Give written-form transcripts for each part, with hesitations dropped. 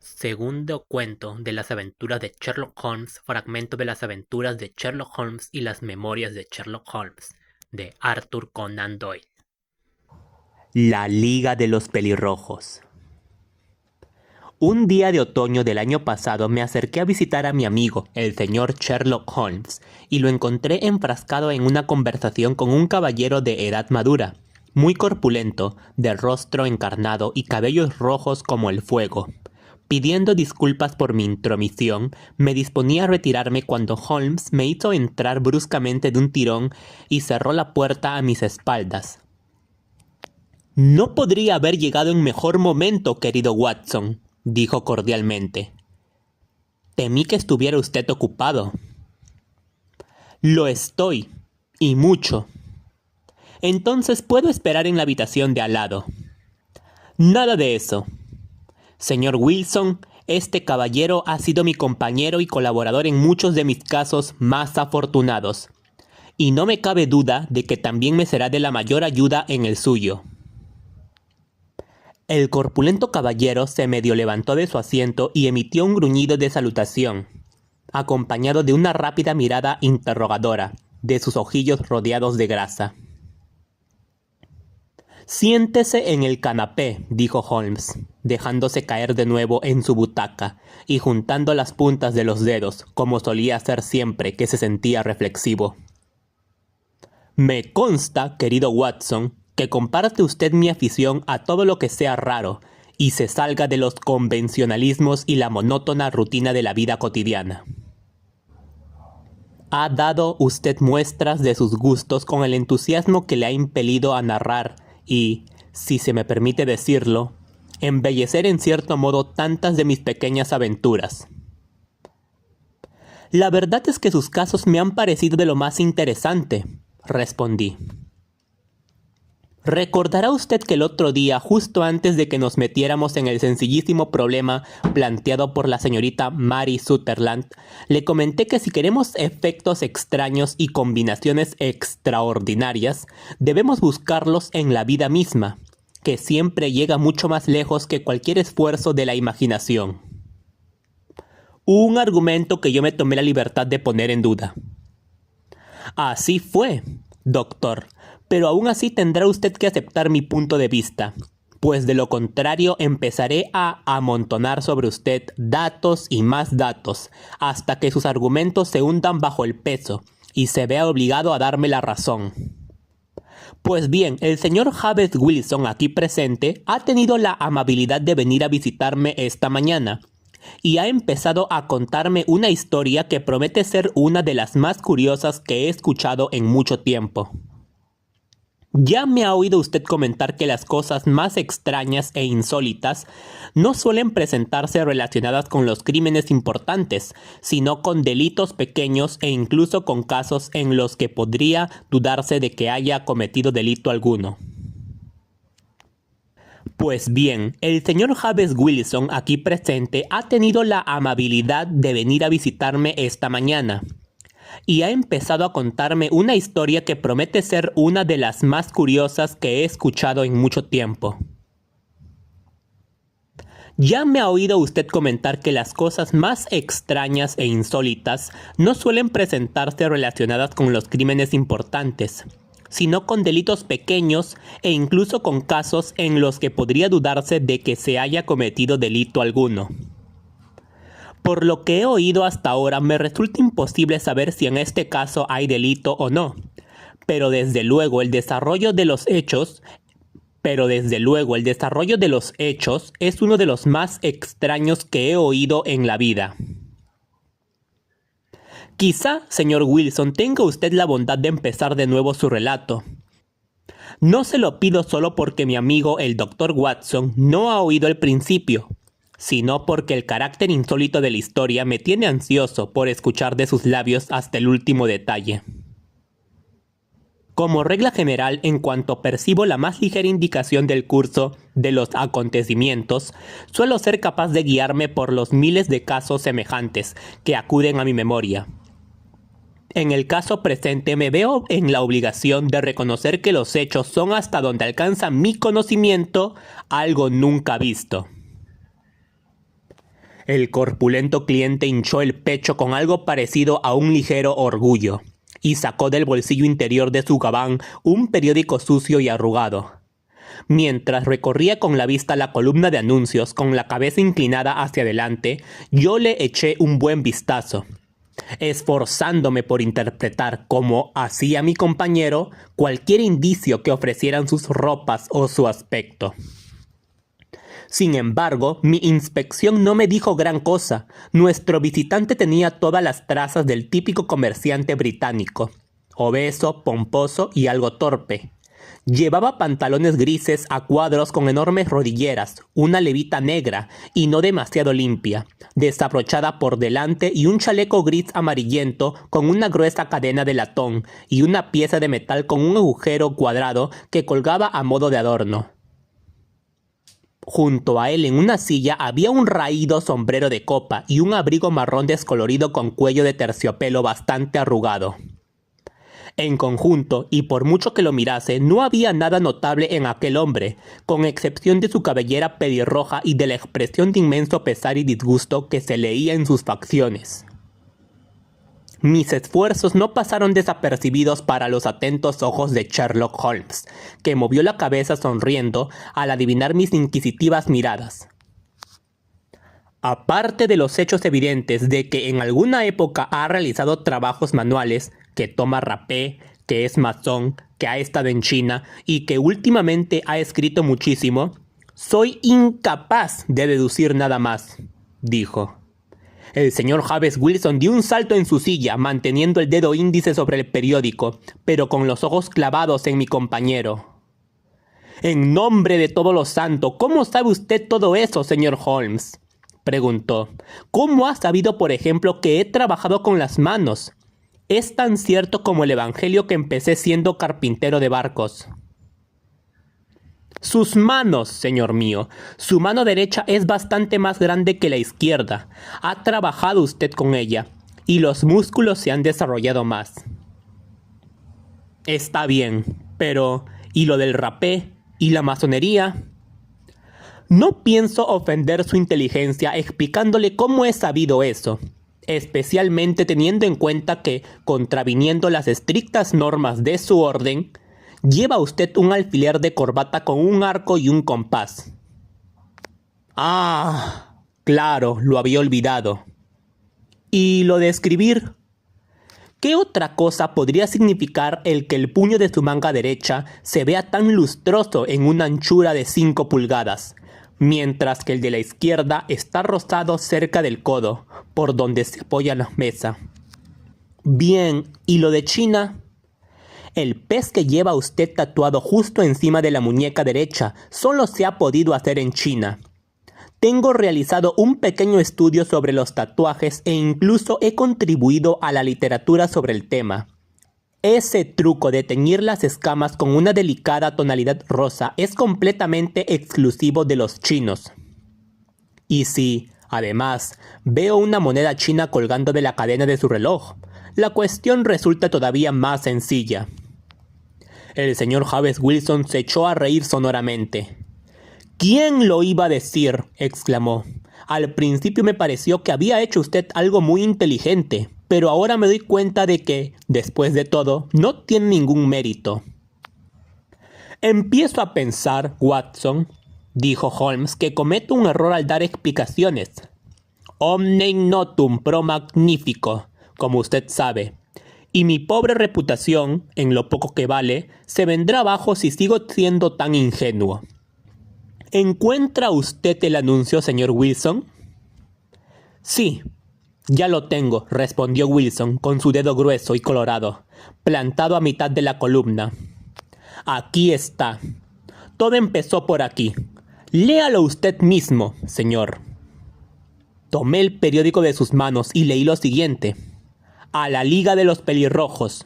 Segundo cuento de las aventuras de Sherlock Holmes, fragmento de las aventuras de Sherlock Holmes y las memorias de Sherlock Holmes, de Arthur Conan Doyle. La Liga de los Pelirrojos. Un día de otoño del año pasado me acerqué a visitar a mi amigo, el señor Sherlock Holmes, y lo encontré enfrascado en una conversación con un caballero de edad madura, muy corpulento, de rostro encarnado y cabellos rojos como el fuego. Pidiendo disculpas por mi intromisión, me disponía a retirarme cuando Holmes me hizo entrar bruscamente de un tirón y cerró la puerta a mis espaldas. «No podría haber llegado en mejor momento, querido Watson», dijo cordialmente. «Temí que estuviera usted ocupado». «Lo estoy, y mucho». «Entonces puedo esperar en la habitación de al lado». «Nada de eso. Señor Wilson, este caballero ha sido mi compañero y colaborador en muchos de mis casos más afortunados, y no me cabe duda de que también me será de la mayor ayuda en el suyo». El corpulento caballero se medio levantó de su asiento y emitió un gruñido de salutación, acompañado de una rápida mirada interrogadora de sus ojillos rodeados de grasa. «Siéntese en el canapé», dijo Holmes, dejándose caer de nuevo en su butaca y juntando las puntas de los dedos, como solía hacer siempre que se sentía reflexivo. «Me consta, querido Watson, que comparte usted mi afición a todo lo que sea raro y se salga de los convencionalismos y la monótona rutina de la vida cotidiana. Ha dado usted muestras de sus gustos con el entusiasmo que le ha impelido a narrar y, si se me permite decirlo, embellecer en cierto modo tantas de mis pequeñas aventuras. La verdad es que sus casos me han parecido de lo más interesante», respondí. «Recordará usted que el otro día, justo antes de que nos metiéramos en el sencillísimo problema planteado por la señorita Mary Sutherland, le comenté que si queremos efectos extraños y combinaciones extraordinarias, debemos buscarlos en la vida misma, que siempre llega mucho más lejos que cualquier esfuerzo de la imaginación?» Un argumento que yo me tomé la libertad de poner en duda. «Así fue, doctor, pero aún así tendrá usted que aceptar mi punto de vista, pues de lo contrario empezaré a amontonar sobre usted datos y más datos, hasta que sus argumentos se hundan bajo el peso y se vea obligado a darme la razón. Pues bien, el señor Jabez Wilson aquí presente ha tenido la amabilidad de venir a visitarme esta mañana, y ha empezado a contarme una historia que promete ser una de las más curiosas que he escuchado en mucho tiempo. Ya me ha oído usted comentar que las cosas más extrañas e insólitas no suelen presentarse relacionadas con los crímenes importantes, sino con delitos pequeños e incluso con casos en los que podría dudarse de que haya cometido delito alguno. Pues bien, el señor Jabez Wilson aquí presente ha tenido la amabilidad de venir a visitarme esta mañana y ha empezado a contarme una historia que promete ser una de las más curiosas que he escuchado en mucho tiempo. Ya me ha oído usted comentar que las cosas más extrañas e insólitas no suelen presentarse relacionadas con los crímenes importantes, sino con delitos pequeños e incluso con casos en los que podría dudarse de que se haya cometido delito alguno. Por lo que he oído hasta ahora, me resulta imposible saber si en este caso hay delito o no, pero desde luego el desarrollo de los hechos es uno de los más extraños que he oído en la vida. Quizá, señor Wilson, tenga usted la bondad de empezar de nuevo su relato. No se lo pido solo porque mi amigo el Dr. Watson no ha oído el principio, sino porque el carácter insólito de la historia me tiene ansioso por escuchar de sus labios hasta el último detalle. Como regla general, en cuanto percibo la más ligera indicación del curso de los acontecimientos, suelo ser capaz de guiarme por los miles de casos semejantes que acuden a mi memoria. En el caso presente me veo en la obligación de reconocer que los hechos son, hasta donde alcanza mi conocimiento, algo nunca visto. El corpulento cliente hinchó el pecho con algo parecido a un ligero orgullo y sacó del bolsillo interior de su gabán un periódico sucio y arrugado. Mientras recorría con la vista la columna de anuncios con la cabeza inclinada hacia adelante, yo le eché un buen vistazo, esforzándome por interpretar, como hacía mi compañero, cualquier indicio que ofrecieran sus ropas o su aspecto. Sin embargo, mi inspección no me dijo gran cosa. Nuestro visitante tenía todas las trazas del típico comerciante británico: obeso, pomposo y algo torpe. Llevaba pantalones grises a cuadros con enormes rodilleras, una levita negra y no demasiado limpia, desabrochada por delante, y un chaleco gris amarillento con una gruesa cadena de latón y una pieza de metal con un agujero cuadrado que colgaba a modo de adorno. Junto a él, en una silla, había un raído sombrero de copa y un abrigo marrón descolorido con cuello de terciopelo bastante arrugado. En conjunto, y por mucho que lo mirase, no había nada notable en aquel hombre, con excepción de su cabellera pelirroja y de la expresión de inmenso pesar y disgusto que se leía en sus facciones. Mis esfuerzos no pasaron desapercibidos para los atentos ojos de Sherlock Holmes, que movió la cabeza sonriendo al adivinar mis inquisitivas miradas. Aparte de los hechos evidentes de que en alguna época ha realizado trabajos manuales, que toma rapé, que es masón, que ha estado en China y que últimamente ha escrito muchísimo, soy incapaz de deducir nada más, dijo. El señor James Wilson dio un salto en su silla, manteniendo el dedo índice sobre el periódico, pero con los ojos clavados en mi compañero. «En nombre de todo lo santo, ¿cómo sabe usted todo eso, señor Holmes?», preguntó. «¿Cómo ha sabido, por ejemplo, que he trabajado con las manos? Es tan cierto como el evangelio que empecé siendo carpintero de barcos». «Sus manos, señor mío. Su mano derecha es bastante más grande que la izquierda. Ha trabajado usted con ella, y los músculos se han desarrollado más». «Está bien, pero ¿y lo del rapé? ¿Y la masonería?». «No pienso ofender su inteligencia explicándole cómo he sabido eso, especialmente teniendo en cuenta que, contraviniendo las estrictas normas de su orden, lleva usted un alfiler de corbata con un arco y un compás». «Ah, claro, lo había olvidado». «¿Y lo de escribir?». ¿Qué otra cosa podría significar el que el puño de su manga derecha se vea tan lustroso en una anchura de 5 pulgadas, mientras que el de la izquierda está rozado cerca del codo, por donde se apoya la mesa? Bien, ¿y lo de China?». «El pez que lleva usted tatuado justo encima de la muñeca derecha solo se ha podido hacer en China. Tengo realizado un pequeño estudio sobre los tatuajes e incluso he contribuido a la literatura sobre el tema. Ese truco de teñir las escamas con una delicada tonalidad rosa es completamente exclusivo de los chinos. Y si, además, veo una moneda china colgando de la cadena de su reloj, la cuestión resulta todavía más sencilla». El señor James Wilson se echó a reír sonoramente. «¿Quién lo iba a decir?», exclamó. «Al principio me pareció que había hecho usted algo muy inteligente, pero ahora me doy cuenta de que, después de todo, no tiene ningún mérito». «Empiezo a pensar, Watson», dijo Holmes, «que cometo un error al dar explicaciones. Omne ignotum pro magnifico, como usted sabe. Y mi pobre reputación, en lo poco que vale, se vendrá abajo si sigo siendo tan ingenuo». «¿Encuentra usted el anuncio, señor Wilson?». «Sí, ya lo tengo», respondió Wilson con su dedo grueso y colorado, plantado a mitad de la columna. «Aquí está. Todo empezó por aquí. Léalo usted mismo, señor». Tomé el periódico de sus manos y leí lo siguiente: «A la Liga de los Pelirrojos.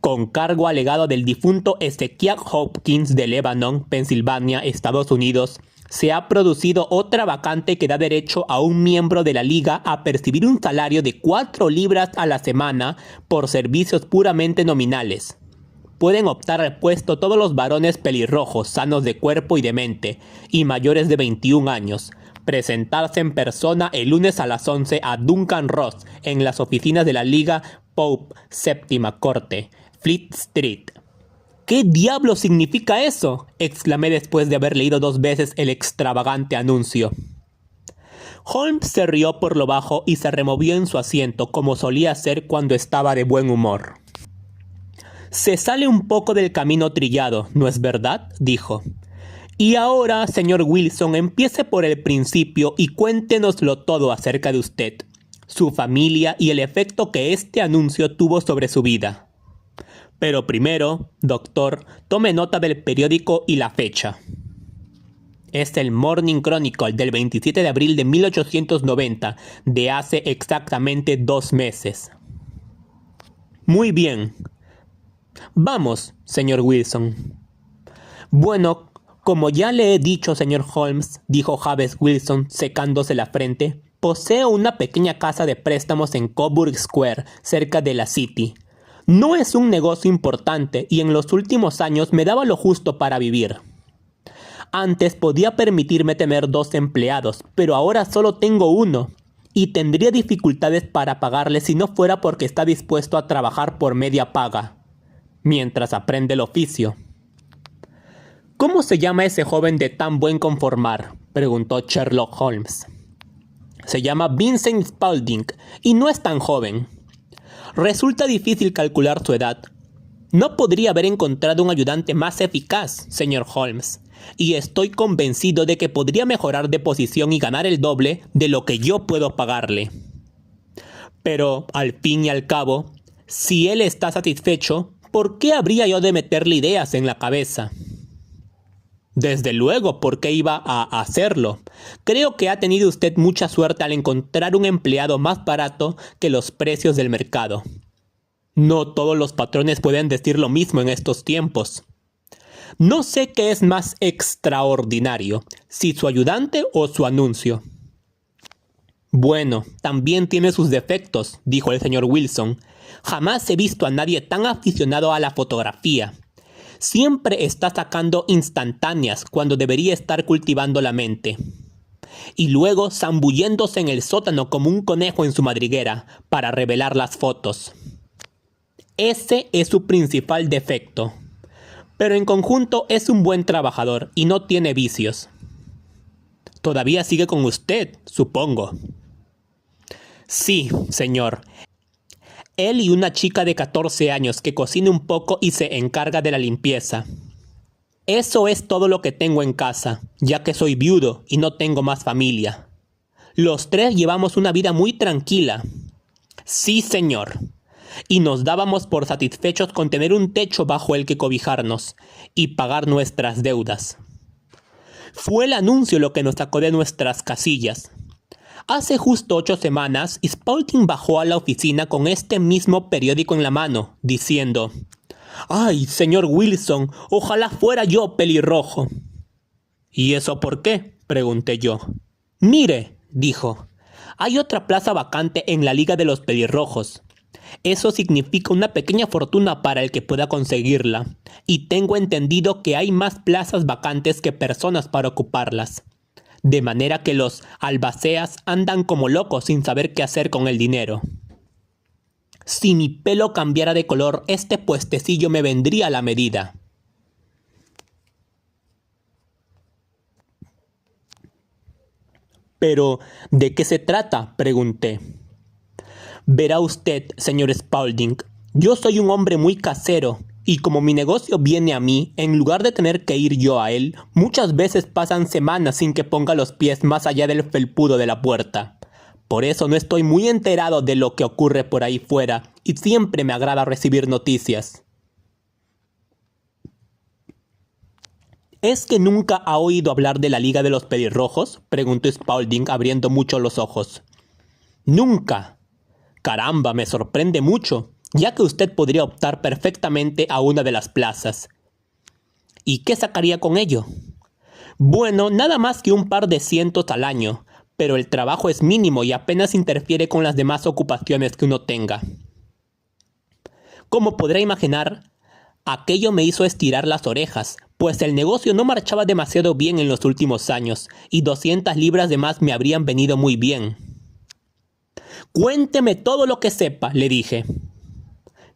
Con cargo alegado del difunto Ezekiel Hopkins de Lebanon, Pensilvania, Estados Unidos, se ha producido otra vacante que da derecho a un miembro de la Liga a percibir un salario de 4 libras a la semana por servicios puramente nominales. Pueden optar al puesto todos los varones pelirrojos, sanos de cuerpo y de mente, y mayores de 21 años, presentarse en persona el lunes a las 11 a Duncan Ross en las oficinas de la Liga Pope, séptima corte, Fleet Street. ¿Qué diablo significa eso?, exclamé después de haber leído 2 veces el extravagante anuncio. Holmes se rió por lo bajo y se removió en su asiento como solía hacer cuando estaba de buen humor. «Se sale un poco del camino trillado, ¿no es verdad?», dijo. «Y ahora, señor Wilson, empiece por el principio y cuéntenoslo todo acerca de usted, su familia y el efecto que este anuncio tuvo sobre su vida. Pero primero, doctor, tome nota del periódico y la fecha». Es el Morning Chronicle del 27 de abril de 1890, de hace exactamente 2 meses. «Muy bien. Vamos, señor Wilson». «Bueno, como ya le he dicho, señor Holmes», dijo Jabez Wilson secándose la frente, «poseo una pequeña casa de préstamos en Coburg Square, cerca de la City. No es un negocio importante y en los últimos años me daba lo justo para vivir. Antes podía permitirme tener 2 empleados, pero ahora solo tengo 1, y tendría dificultades para pagarle si no fuera porque está dispuesto a trabajar por media paga, mientras aprende el oficio». «¿Cómo se llama ese joven de tan buen conformar?», preguntó Sherlock Holmes. «Se llama Vincent Spaulding, y no es tan joven. Resulta difícil calcular su edad. No podría haber encontrado un ayudante más eficaz, señor Holmes, y estoy convencido de que podría mejorar de posición y ganar el doble de lo que yo puedo pagarle. Pero, al fin y al cabo, si él está satisfecho, ¿por qué habría yo de meterle ideas en la cabeza?». «Desde luego, ¿por qué iba a hacerlo? Creo que ha tenido usted mucha suerte al encontrar un empleado más barato que los precios del mercado. No todos los patrones pueden decir lo mismo en estos tiempos. No sé qué es más extraordinario, si su ayudante o su anuncio». «Bueno, también tiene sus defectos», dijo el señor Wilson. «Jamás he visto a nadie tan aficionado a la fotografía. Siempre está sacando instantáneas cuando debería estar cultivando la mente. Y luego zambulléndose en el sótano como un conejo en su madriguera para revelar las fotos. Ese es su principal defecto. Pero en conjunto es un buen trabajador y no tiene vicios». «Todavía sigue con usted, supongo». «Sí, señor. Él y una chica de 14 años que cocina un poco y se encarga de la limpieza. Eso es todo lo que tengo en casa, ya que soy viudo y no tengo más familia. Los 3 llevamos una vida muy tranquila». «Sí, señor. Y nos dábamos por satisfechos con tener un techo bajo el que cobijarnos y pagar nuestras deudas. Fue el anuncio lo que nos sacó de nuestras casillas. Hace justo 8 semanas, Spaulding bajó a la oficina con este mismo periódico en la mano, diciendo: «¡Ay, señor Wilson, ojalá fuera yo pelirrojo!». «¿Y eso por qué?», pregunté yo. «Mire», dijo, «hay otra plaza vacante en la Liga de los Pelirrojos. Eso significa una pequeña fortuna para el que pueda conseguirla, y tengo entendido que hay más plazas vacantes que personas para ocuparlas. De manera que los albaceas andan como locos sin saber qué hacer con el dinero. Si mi pelo cambiara de color, este puestecillo me vendría a la medida». «¿Pero de qué se trata?», pregunté. «Verá usted, señor Spaulding, yo soy un hombre muy casero, y como mi negocio viene a mí, en lugar de tener que ir yo a él, muchas veces pasan semanas sin que ponga los pies más allá del felpudo de la puerta. Por eso no estoy muy enterado de lo que ocurre por ahí fuera, y siempre me agrada recibir noticias». «¿Es que nunca ha oído hablar de la Liga de los Pelirrojos?», preguntó Spaulding abriendo mucho los ojos. «Nunca. Caramba, me sorprende mucho, ya que usted podría optar perfectamente a una de las plazas». «¿Y qué sacaría con ello?». «Bueno, nada más que un par de cientos al año, pero el trabajo es mínimo y apenas interfiere con las demás ocupaciones que uno tenga». Como podrá imaginar, aquello me hizo estirar las orejas, pues el negocio no marchaba demasiado bien en los últimos años, y 200 libras de más me habrían venido muy bien. «Cuénteme todo lo que sepa», le dije.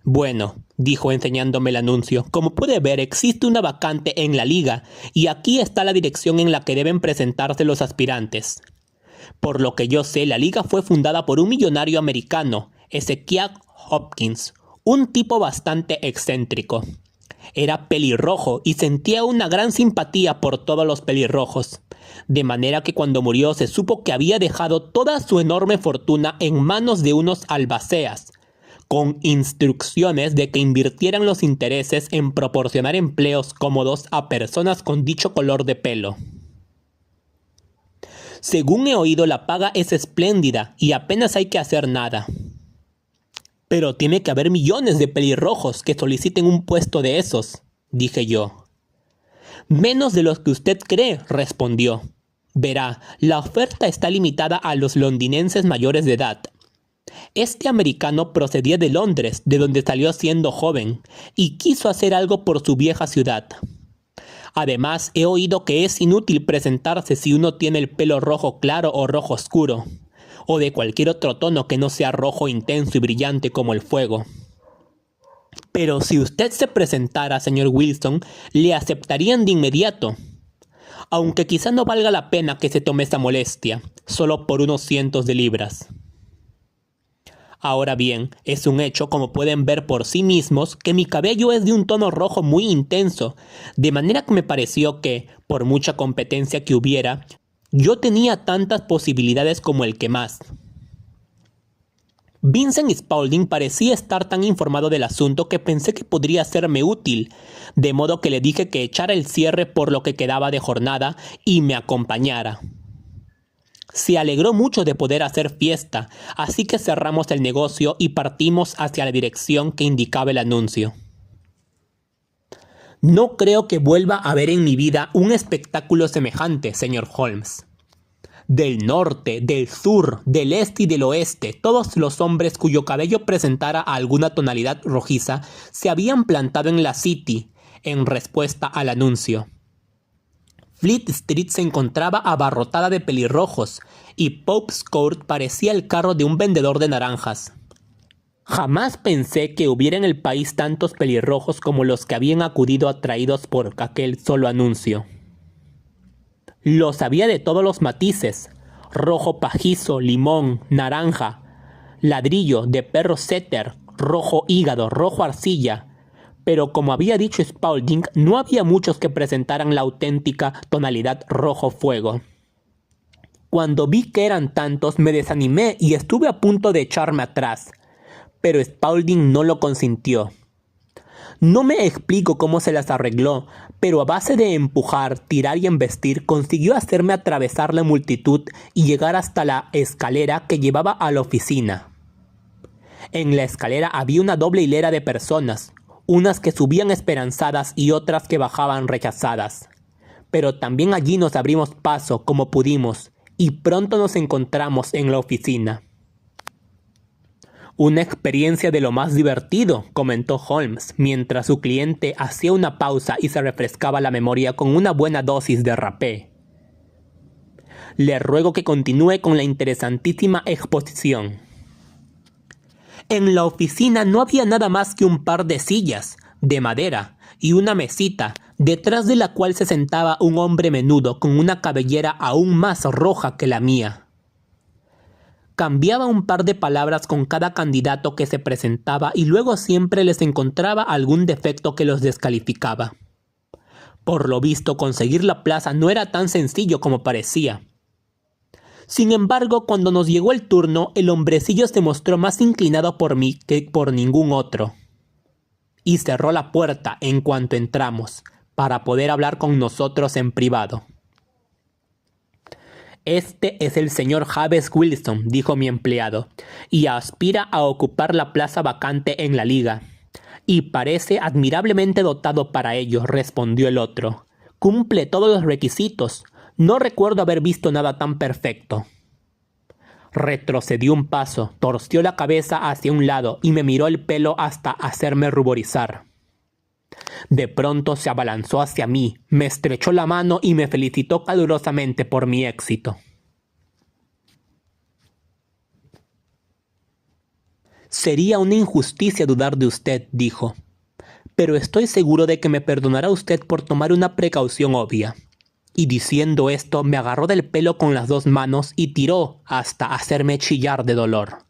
«Bueno», dijo enseñándome el anuncio, «como puede ver existe una vacante en la liga, y aquí está la dirección en la que deben presentarse los aspirantes. Por lo que yo sé, la liga fue fundada por un millonario americano, Ezekiel Hopkins, un tipo bastante excéntrico. Era pelirrojo y sentía una gran simpatía por todos los pelirrojos, de manera que cuando murió se supo que había dejado toda su enorme fortuna en manos de unos albaceas, con instrucciones de que invirtieran los intereses en proporcionar empleos cómodos a personas con dicho color de pelo. Según he oído, la paga es espléndida y apenas hay que hacer nada. Pero tiene que haber millones de pelirrojos que soliciten un puesto de esos», dije yo. «Menos de los que usted cree», respondió. «Verá, la oferta está limitada a los londinenses mayores de edad. Este americano procedía de Londres, de donde salió siendo joven, y quiso hacer algo por su vieja ciudad. Además, he oído que es inútil presentarse si uno tiene el pelo rojo claro o rojo oscuro, o de cualquier otro tono que no sea rojo intenso y brillante como el fuego. Pero si usted se presentara, señor Wilson, le aceptarían de inmediato, aunque quizá no valga la pena que se tome esa molestia, solo por unos cientos de libras. Ahora bien, es un hecho, como pueden ver por sí mismos, que mi cabello es de un tono rojo muy intenso, de manera que me pareció que, por mucha competencia que hubiera, yo tenía tantas posibilidades como el que más». Vincent Spaulding parecía estar tan informado del asunto que pensé que podría serme útil, de modo que le dije que echara el cierre por lo que quedaba de jornada y me acompañara. Se alegró mucho de poder hacer fiesta, así que cerramos el negocio y partimos hacia la dirección que indicaba el anuncio. «No creo que vuelva a ver en mi vida un espectáculo semejante, señor Holmes. Del norte, del sur, del este y del oeste, todos los hombres cuyo cabello presentara alguna tonalidad rojiza se habían plantado en la City, en respuesta al anuncio. Fleet Street se encontraba abarrotada de pelirrojos, y Pope's Court parecía el carro de un vendedor de naranjas. Jamás pensé que hubiera en el país tantos pelirrojos como los que habían acudido atraídos por aquel solo anuncio. Los había de todos los matices: rojo pajizo, limón, naranja, ladrillo, de perro setter, rojo hígado, rojo arcilla. Pero como había dicho Spaulding, no había muchos que presentaran la auténtica tonalidad rojo fuego. Cuando vi que eran tantos, me desanimé y estuve a punto de echarme atrás, pero Spaulding no lo consintió. No me explico cómo se las arregló, pero a base de empujar, tirar y embestir consiguió hacerme atravesar la multitud y llegar hasta la escalera que llevaba a la oficina. En la escalera había una doble hilera de personas, unas que subían esperanzadas y otras que bajaban rechazadas. Pero también allí nos abrimos paso como pudimos, y pronto nos encontramos en la oficina. «Una experiencia de lo más divertido», comentó Holmes, mientras su cliente hacía una pausa y se refrescaba la memoria con una buena dosis de rapé. «Le ruego que continúe con la interesantísima exposición». En la oficina no había nada más que un par de sillas, de madera, y una mesita, detrás de la cual se sentaba un hombre menudo con una cabellera aún más roja que la mía. Cambiaba un par de palabras con cada candidato que se presentaba y luego siempre les encontraba algún defecto que los descalificaba. Por lo visto, conseguir la plaza no era tan sencillo como parecía. Sin embargo, cuando nos llegó el turno, el hombrecillo se mostró más inclinado por mí que por ningún otro, y cerró la puerta en cuanto entramos, para poder hablar con nosotros en privado. «Este es el señor Jabez Wilson», dijo mi empleado, «y aspira a ocupar la plaza vacante en la liga». «Y parece admirablemente dotado para ello», respondió el otro. «Cumple todos los requisitos. No recuerdo haber visto nada tan perfecto». Retrocedió un paso, torció la cabeza hacia un lado y me miró el pelo hasta hacerme ruborizar. De pronto se abalanzó hacia mí, me estrechó la mano y me felicitó calurosamente por mi éxito. Sería una injusticia dudar de usted, dijo, pero estoy seguro de que me perdonará usted por tomar una precaución obvia. Y diciendo esto, me agarró del pelo con las dos manos y tiró hasta hacerme chillar de dolor.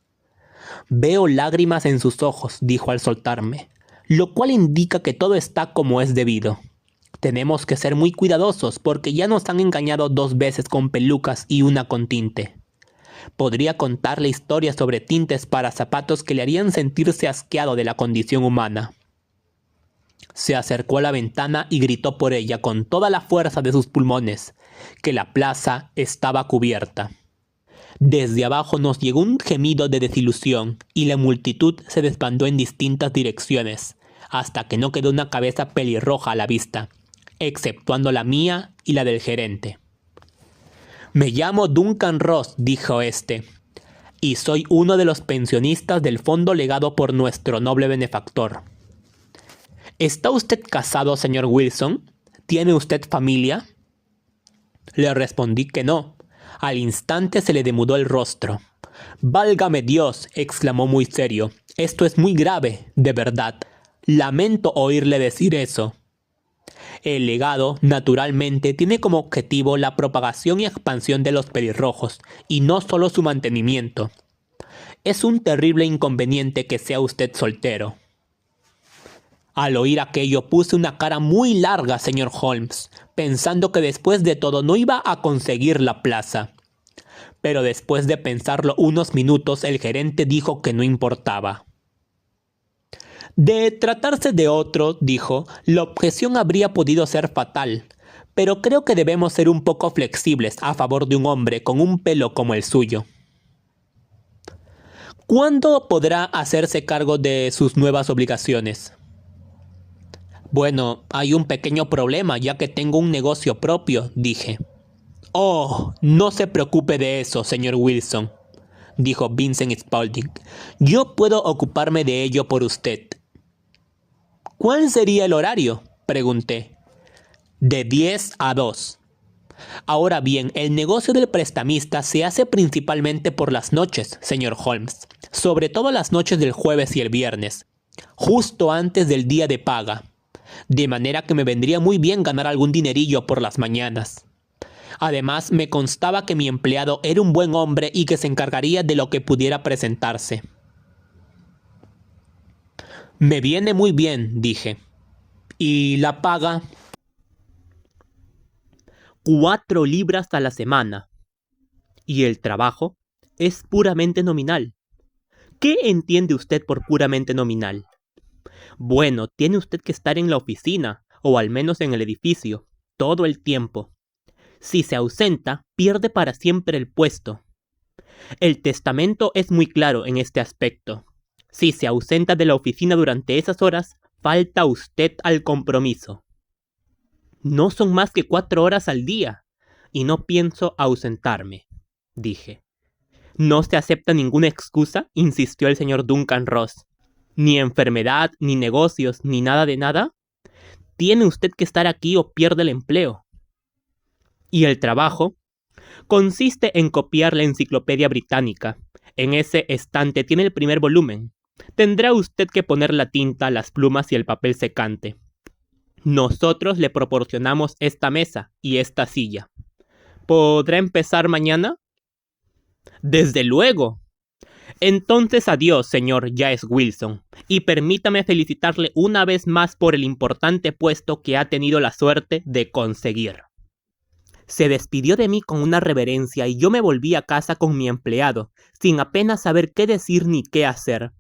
Veo lágrimas en sus ojos, dijo al soltarme, lo cual indica que todo está como es debido. Tenemos que ser muy cuidadosos porque ya nos han engañado 2 veces con pelucas y una con tinte. Podría contarle historias sobre tintes para zapatos que le harían sentirse asqueado de la condición humana. Se acercó a la ventana y gritó por ella con toda la fuerza de sus pulmones, que la plaza estaba cubierta. Desde abajo nos llegó un gemido de desilusión y la multitud se desbandó en distintas direcciones, hasta que no quedó una cabeza pelirroja a la vista, exceptuando la mía y la del gerente. «Me llamo Duncan Ross», dijo este, «y soy uno de los pensionistas del fondo legado por nuestro noble benefactor». «¿Está usted casado, señor Wilson? ¿Tiene usted familia?» Le respondí que no. Al instante se le demudó el rostro. «¡Válgame Dios!», exclamó muy serio. «Esto es muy grave, de verdad. Lamento oírle decir eso». El legado, naturalmente, tiene como objetivo la propagación y expansión de los pelirrojos, y no solo su mantenimiento. Es un terrible inconveniente que sea usted soltero. Al oír aquello puse una cara muy larga, señor Holmes, pensando que después de todo no iba a conseguir la plaza. Pero después de pensarlo unos minutos, el gerente dijo que no importaba. De tratarse de otro, dijo, la objeción habría podido ser fatal, pero creo que debemos ser un poco flexibles a favor de un hombre con un pelo como el suyo. ¿Cuándo podrá hacerse cargo de sus nuevas obligaciones? Bueno, hay un pequeño problema ya que tengo un negocio propio, dije. Oh, no se preocupe de eso, señor Wilson, dijo Vincent Spaulding. Yo puedo ocuparme de ello por usted. ¿Cuál sería el horario?, pregunté. De 10 a 2. Ahora bien, el negocio del prestamista se hace principalmente por las noches, señor Holmes, sobre todo las noches del jueves y el viernes, justo antes del día de paga, de manera que me vendría muy bien ganar algún dinerillo por las mañanas. Además, me constaba que mi empleado era un buen hombre y que se encargaría de lo que pudiera presentarse. Me viene muy bien, dije. ¿Y la paga? 4 libras a la semana. ¿Y el trabajo? Es puramente nominal. ¿Qué entiende usted por puramente nominal? Bueno, tiene usted que estar en la oficina, o al menos en el edificio, todo el tiempo. Si se ausenta, pierde para siempre el puesto. El testamento es muy claro en este aspecto. Si se ausenta de la oficina durante esas horas, falta usted al compromiso. No son más que 4 horas al día, y no pienso ausentarme, dije. No se acepta ninguna excusa, insistió el señor Duncan Ross. Ni enfermedad, ni negocios, ni nada de nada. Tiene usted que estar aquí o pierde el empleo. ¿Y el trabajo? Consiste en copiar la Enciclopedia Británica. En ese estante tiene el primer volumen. Tendrá usted que poner la tinta, las plumas y el papel secante. Nosotros le proporcionamos esta mesa y esta silla. ¿Podrá empezar mañana? ¡Desde luego! Entonces adiós, señor Giles Wilson, y permítame felicitarle una vez más por el importante puesto que ha tenido la suerte de conseguir. Se despidió de mí con una reverencia y yo me volví a casa con mi empleado, sin apenas saber qué decir ni qué hacer.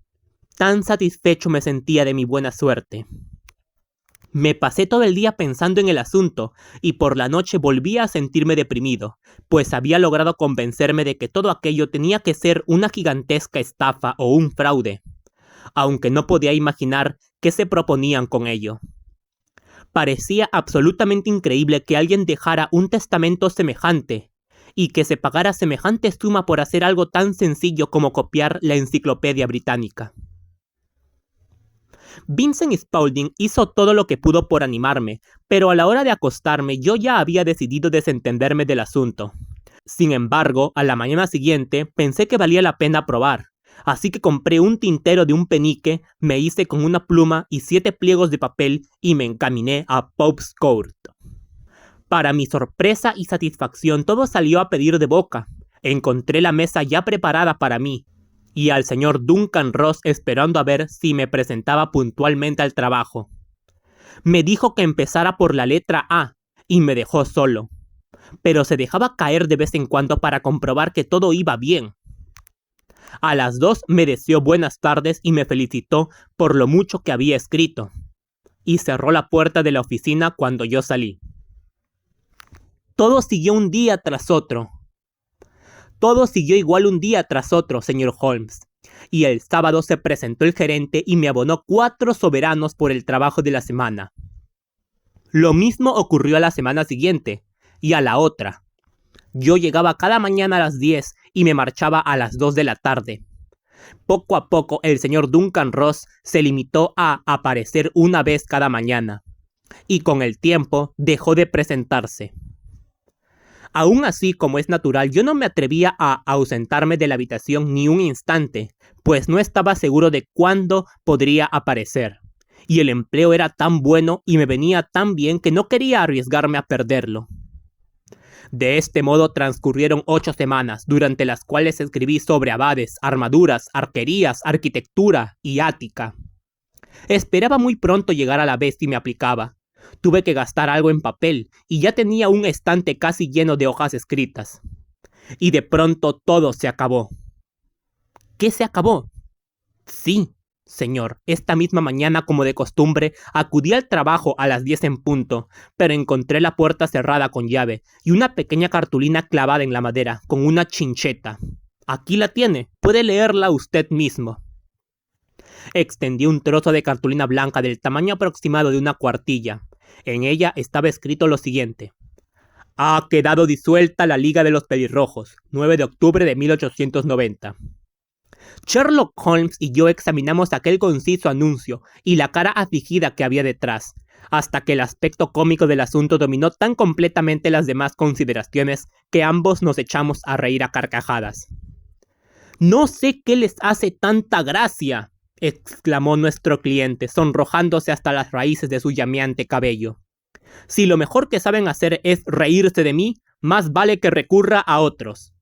Tan satisfecho me sentía de mi buena suerte. Me pasé todo el día pensando en el asunto y por la noche volví a sentirme deprimido, pues había logrado convencerme de que todo aquello tenía que ser una gigantesca estafa o un fraude, aunque no podía imaginar qué se proponían con ello. Parecía absolutamente increíble que alguien dejara un testamento semejante y que se pagara semejante suma por hacer algo tan sencillo como copiar la Enciclopedia Británica. Vincent Spaulding hizo todo lo que pudo por animarme, pero a la hora de acostarme yo ya había decidido desentenderme del asunto. Sin embargo, a la mañana siguiente pensé que valía la pena probar, así que compré un tintero de un penique, me hice con una pluma y 7 pliegos de papel y me encaminé a Pope's Court. Para mi sorpresa y satisfacción todo salió a pedir de boca. Encontré la mesa ya preparada para mí, y al señor Duncan Ross esperando a ver si me presentaba puntualmente al trabajo. Me dijo que empezara por la letra A, y me dejó solo, pero se dejaba caer de vez en cuando para comprobar que todo iba bien. A las 2 me deseó buenas tardes y me felicitó por lo mucho que había escrito, y cerró la puerta de la oficina cuando yo salí. Todo siguió un día tras otro. Todo siguió igual un día tras otro, señor Holmes, y el sábado se presentó el gerente y me abonó 4 soberanos por el trabajo de la semana. Lo mismo ocurrió a la semana siguiente, y a la otra. Yo llegaba cada mañana a las 10 y me marchaba a las 2 de la tarde. Poco a poco el señor Duncan Ross se limitó a aparecer una vez cada mañana, y con el tiempo dejó de presentarse. Aún así, como es natural, yo no me atrevía a ausentarme de la habitación ni un instante, pues no estaba seguro de cuándo podría aparecer. Y el empleo era tan bueno y me venía tan bien que no quería arriesgarme a perderlo. De este modo transcurrieron 8 semanas, durante las cuales escribí sobre abades, armaduras, arquerías, arquitectura y ática. Esperaba muy pronto llegar a la vez y me aplicaba. Tuve que gastar algo en papel y ya tenía un estante casi lleno de hojas escritas. Y de pronto todo se acabó. ¿Qué se acabó? Sí, señor, esta misma mañana, como de costumbre, acudí al trabajo a las 10 en punto, pero encontré la puerta cerrada con llave y una pequeña cartulina clavada en la madera con una chincheta. Aquí la tiene, puede leerla usted mismo. Extendí un trozo de cartulina blanca del tamaño aproximado de una cuartilla. En ella estaba escrito lo siguiente: ha quedado disuelta la Liga de los Pelirrojos, 9 de octubre de 1890. Sherlock Holmes y yo examinamos aquel conciso anuncio y la cara afligida que había detrás, hasta que el aspecto cómico del asunto dominó tan completamente las demás consideraciones que ambos nos echamos a reír a carcajadas. «No sé qué les hace tanta gracia», exclamó nuestro cliente, sonrojándose hasta las raíces de su llameante cabello. «Si lo mejor que saben hacer es reírse de mí, más vale que recurra a otros».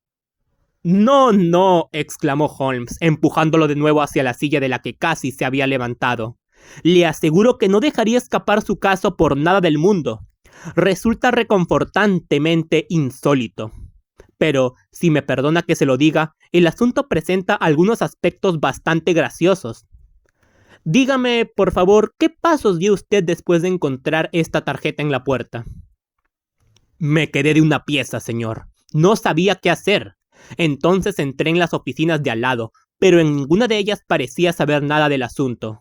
«No, no», exclamó Holmes, empujándolo de nuevo hacia la silla de la que casi se había levantado. «Le aseguro que no dejaría escapar su caso por nada del mundo. Resulta reconfortantemente insólito. Pero, si me perdona que se lo diga, el asunto presenta algunos aspectos bastante graciosos. Dígame, por favor, ¿qué pasos dio usted después de encontrar esta tarjeta en la puerta?» «Me quedé de una pieza, señor. No sabía qué hacer. Entonces entré en las oficinas de al lado, pero en ninguna de ellas parecía saber nada del asunto.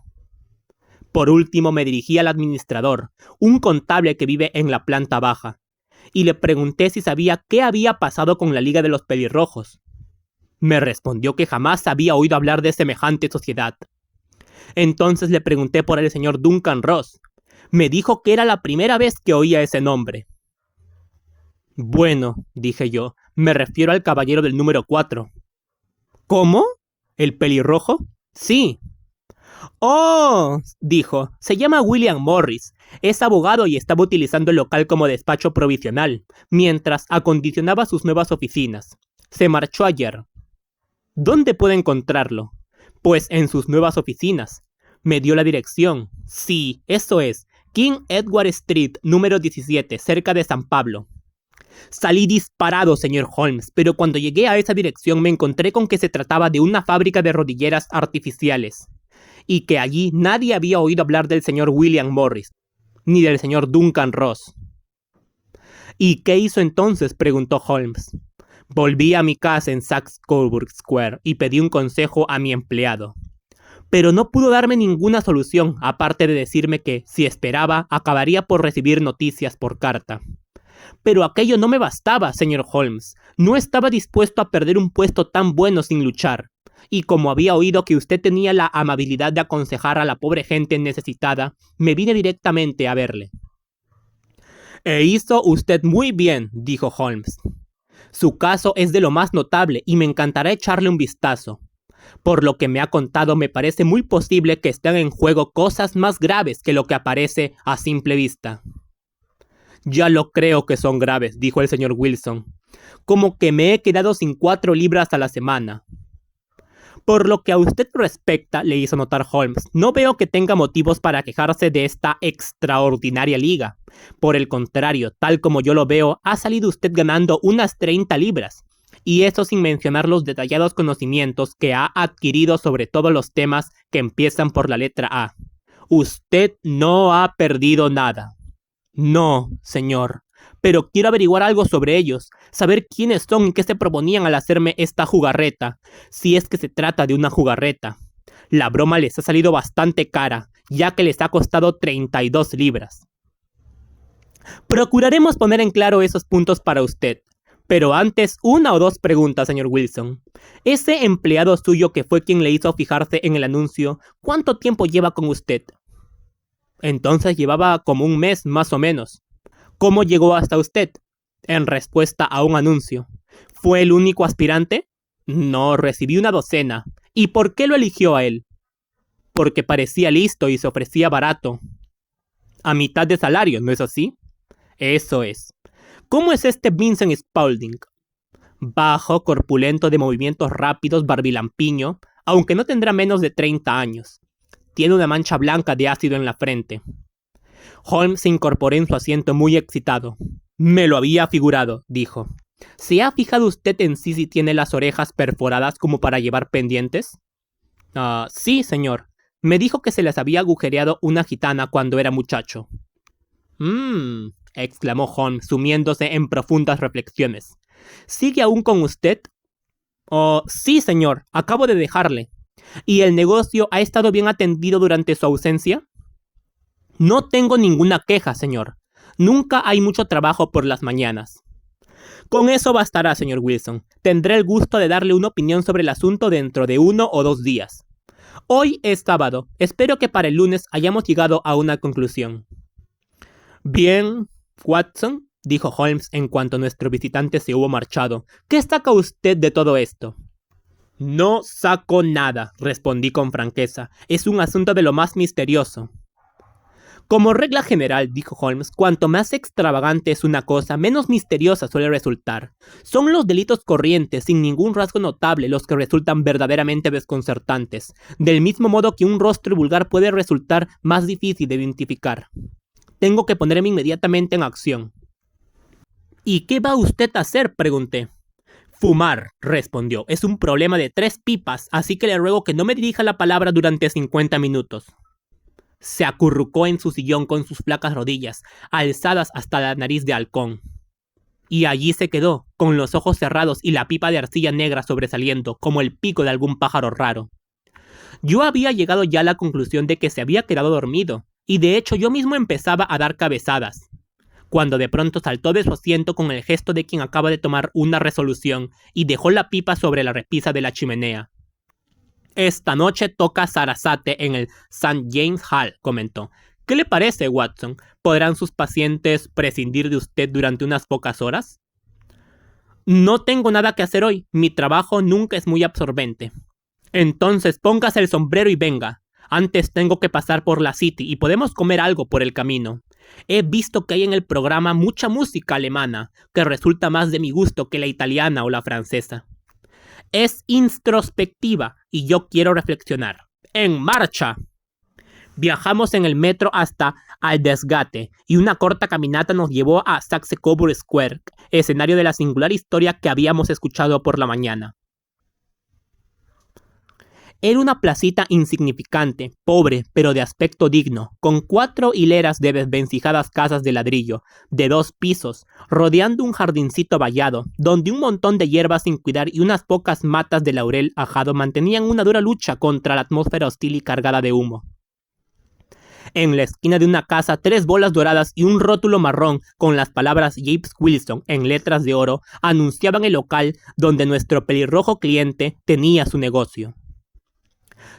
Por último me dirigí al administrador, un contable que vive en la planta baja, y le pregunté si sabía qué había pasado con la Liga de los Pelirrojos. Me respondió que jamás había oído hablar de semejante sociedad. Entonces le pregunté por el señor Duncan Ross. Me dijo que era la primera vez que oía ese nombre. «Bueno», dije yo, «me refiero al caballero del número 4. «¿Cómo? ¿El pelirrojo?» «Sí». «Oh», dijo, «se llama William Morris. Es abogado y estaba utilizando el local como despacho provisional, mientras acondicionaba sus nuevas oficinas. Se marchó ayer». «¿Dónde puedo encontrarlo?» «Pues en sus nuevas oficinas». Me dio la dirección. «Sí, eso es. King Edward Street, número 17, cerca de San Pablo». Salí disparado, señor Holmes, pero cuando llegué a esa dirección me encontré con que se trataba de una fábrica de rodilleras artificiales, y que allí nadie había oído hablar del señor William Morris, ni del señor Duncan Ross. «¿Y qué hizo entonces?», preguntó Holmes. «Volví a mi casa en Saxe-Coburg Square y pedí un consejo a mi empleado. Pero no pudo darme ninguna solución, aparte de decirme que, si esperaba, acabaría por recibir noticias por carta. Pero aquello no me bastaba, señor Holmes. No estaba dispuesto a perder un puesto tan bueno sin luchar. y como había oído que usted tenía la amabilidad de aconsejar a la pobre gente necesitada, me vine directamente a verle. E hizo usted muy bien, dijo Holmes. Su caso es de lo más notable y me encantará echarle un vistazo. Por lo que me ha contado, me parece muy posible que estén en juego cosas más graves que lo que aparece a simple vista. Ya lo creo que son graves, dijo el señor Wilson. Como que me he quedado sin 4 libras a la semana. Por lo que a usted respecta, le hizo notar Holmes, no veo que tenga motivos para quejarse de esta extraordinaria liga. Por el contrario, tal como yo lo veo, ha salido usted ganando unas 30 libras. Y eso sin mencionar los detallados conocimientos que ha adquirido sobre todos los temas que empiezan por la letra A. Usted no ha perdido nada. No, señor. Pero quiero averiguar algo sobre ellos, saber quiénes son y qué se proponían al hacerme esta jugarreta, si es que se trata de una jugarreta. La broma les ha salido bastante cara, ya que les ha costado 32 libras. Procuraremos poner en claro esos puntos para usted. Pero antes, 1 o 2 preguntas, señor Wilson. Ese empleado suyo que fue quien le hizo fijarse en el anuncio, ¿cuánto tiempo lleva con usted? Entonces llevaba como 1 mes, más o menos. ¿Cómo llegó hasta usted? En respuesta a un anuncio. ¿Fue el único aspirante? No, recibí una docena. ¿Y por qué lo eligió a él? Porque parecía listo y se ofrecía barato. A mitad de salario, ¿no es así? Eso es. ¿Cómo es este Vincent Spaulding? Bajo, corpulento, de movimientos rápidos, barbilampiño, aunque no tendrá menos de 30 años. Tiene una mancha blanca de ácido en la frente. Holmes se incorporó en su asiento muy excitado. Me lo había figurado, dijo. ¿Se ha fijado usted en sí si tiene las orejas perforadas como para llevar pendientes? Sí, señor. Me dijo que se las había agujereado una gitana cuando era muchacho. Exclamó Holmes, sumiéndose en profundas reflexiones. ¿Sigue aún con usted? Oh, sí, señor. Acabo de dejarle. ¿Y el negocio ha estado bien atendido durante su ausencia? No tengo ninguna queja, señor. Nunca hay mucho trabajo por las mañanas. Con eso bastará, señor Wilson. Tendré el gusto de darle una opinión sobre el asunto dentro de 1 o 2 días. Hoy es sábado. Espero que para el lunes hayamos llegado a una conclusión. Bien, Watson, dijo Holmes en cuanto nuestro visitante se hubo marchado. ¿Qué saca usted de todo esto? No saco nada, respondí con franqueza. Es un asunto de lo más misterioso. Como regla general, dijo Holmes, cuanto más extravagante es una cosa, menos misteriosa suele resultar. Son los delitos corrientes, sin ningún rasgo notable, los que resultan verdaderamente desconcertantes, del mismo modo que un rostro vulgar puede resultar más difícil de identificar. Tengo que ponerme inmediatamente en acción. ¿Y qué va usted a hacer?, pregunté. Fumar, respondió. Es un problema de 3 pipas, así que le ruego que no me dirija la palabra durante 50 minutos. Se acurrucó en su sillón con sus flacas rodillas, alzadas hasta la nariz de halcón. Y allí se quedó, con los ojos cerrados y la pipa de arcilla negra sobresaliendo, como el pico de algún pájaro raro. Yo había llegado ya a la conclusión de que se había quedado dormido, y de hecho yo mismo empezaba a dar cabezadas, cuando de pronto saltó de su asiento con el gesto de quien acaba de tomar una resolución y dejó la pipa sobre la repisa de la chimenea. Esta noche toca Sarasate en el St. James Hall, comentó. ¿Qué le parece, Watson? ¿Podrán sus pacientes prescindir de usted durante unas pocas horas? No tengo nada que hacer hoy. Mi trabajo nunca es muy absorbente. Entonces póngase el sombrero y venga. Antes tengo que pasar por la City y podemos comer algo por el camino. He visto que hay en el programa mucha música alemana, que resulta más de mi gusto que la italiana o la francesa. Es introspectiva y yo quiero reflexionar. ¡En marcha! Viajamos en el metro hasta Aldersgate y una corta caminata nos llevó a Saxe Coburg Square, escenario de la singular historia que habíamos escuchado por la mañana. Era una placita insignificante, pobre, pero de aspecto digno, con 4 hileras de desvencijadas casas de ladrillo, de 2 pisos, rodeando un jardincito vallado, donde un montón de hierbas sin cuidar y unas pocas matas de laurel ajado mantenían una dura lucha contra la atmósfera hostil y cargada de humo. En la esquina de una casa, 3 bolas doradas y un rótulo marrón con las palabras James Wilson en letras de oro anunciaban el local donde nuestro pelirrojo cliente tenía su negocio.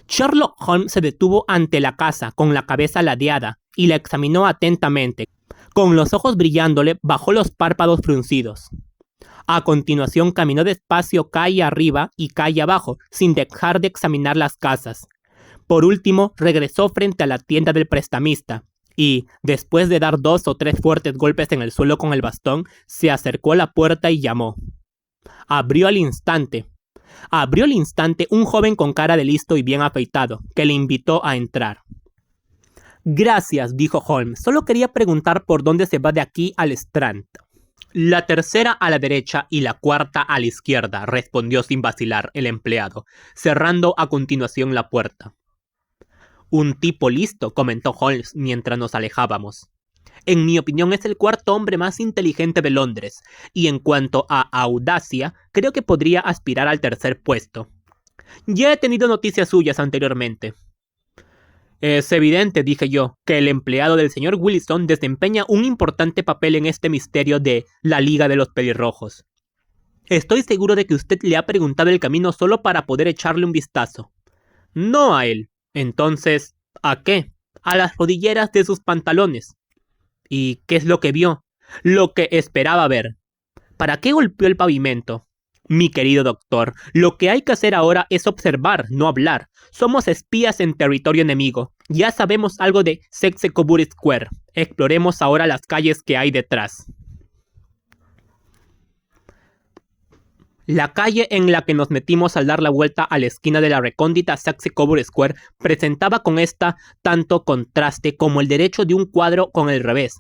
Sherlock Holmes se detuvo ante la casa con la cabeza ladeada y la examinó atentamente. Con los ojos brillándole, bajó los párpados fruncidos. A continuación caminó despacio calle arriba y calle abajo, sin dejar de examinar las casas. Por último, regresó frente a la tienda del prestamista y, después de dar 2 o 3 fuertes golpes en el suelo con el bastón, se acercó a la puerta y llamó. Abrió al instante un joven con cara de listo y bien afeitado, que le invitó a entrar. Gracias, dijo Holmes. Solo quería preguntar por dónde se va de aquí al Strand. La tercera a la derecha y la cuarta a la izquierda, respondió sin vacilar el empleado, cerrando a continuación la puerta. Un tipo listo, comentó Holmes mientras nos alejábamos. En mi opinión es el 4.º hombre más inteligente de Londres, y en cuanto a audacia, creo que podría aspirar al 3.er puesto. Ya he tenido noticias suyas anteriormente. Es evidente, dije yo, que el empleado del señor Wilson desempeña un importante papel en este misterio de la Liga de los Pelirrojos. Estoy seguro de que usted le ha preguntado el camino solo para poder echarle un vistazo. No a él. Entonces, ¿a qué? A las rodilleras de sus pantalones. ¿Y qué es lo que vio? Lo que esperaba ver. ¿Para qué golpeó el pavimento? Mi querido doctor, lo que hay que hacer ahora es observar, no hablar. Somos espías en territorio enemigo. Ya sabemos algo de Saxe-Coburg Square. Exploremos ahora las calles que hay detrás. La calle en la que nos metimos al dar la vuelta a la esquina de la recóndita Saxe-Coburg Square presentaba con esta tanto contraste como el derecho de un cuadro con el revés.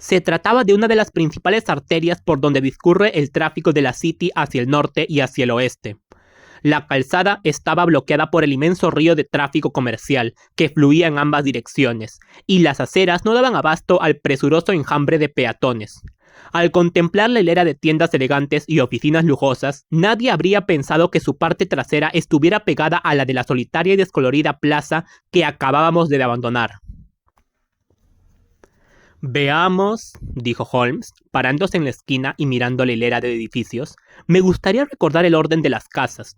Se trataba de una de las principales arterias por donde discurre el tráfico de la City hacia el norte y hacia el oeste. La calzada estaba bloqueada por el inmenso río de tráfico comercial que fluía en ambas direcciones, y las aceras no daban abasto al presuroso enjambre de peatones. Al contemplar la hilera de tiendas elegantes y oficinas lujosas, nadie habría pensado que su parte trasera estuviera pegada a la de la solitaria y descolorida plaza que acabábamos de abandonar. Veamos, dijo Holmes, parándose en la esquina y mirando la hilera de edificios. Me gustaría recordar el orden de las casas.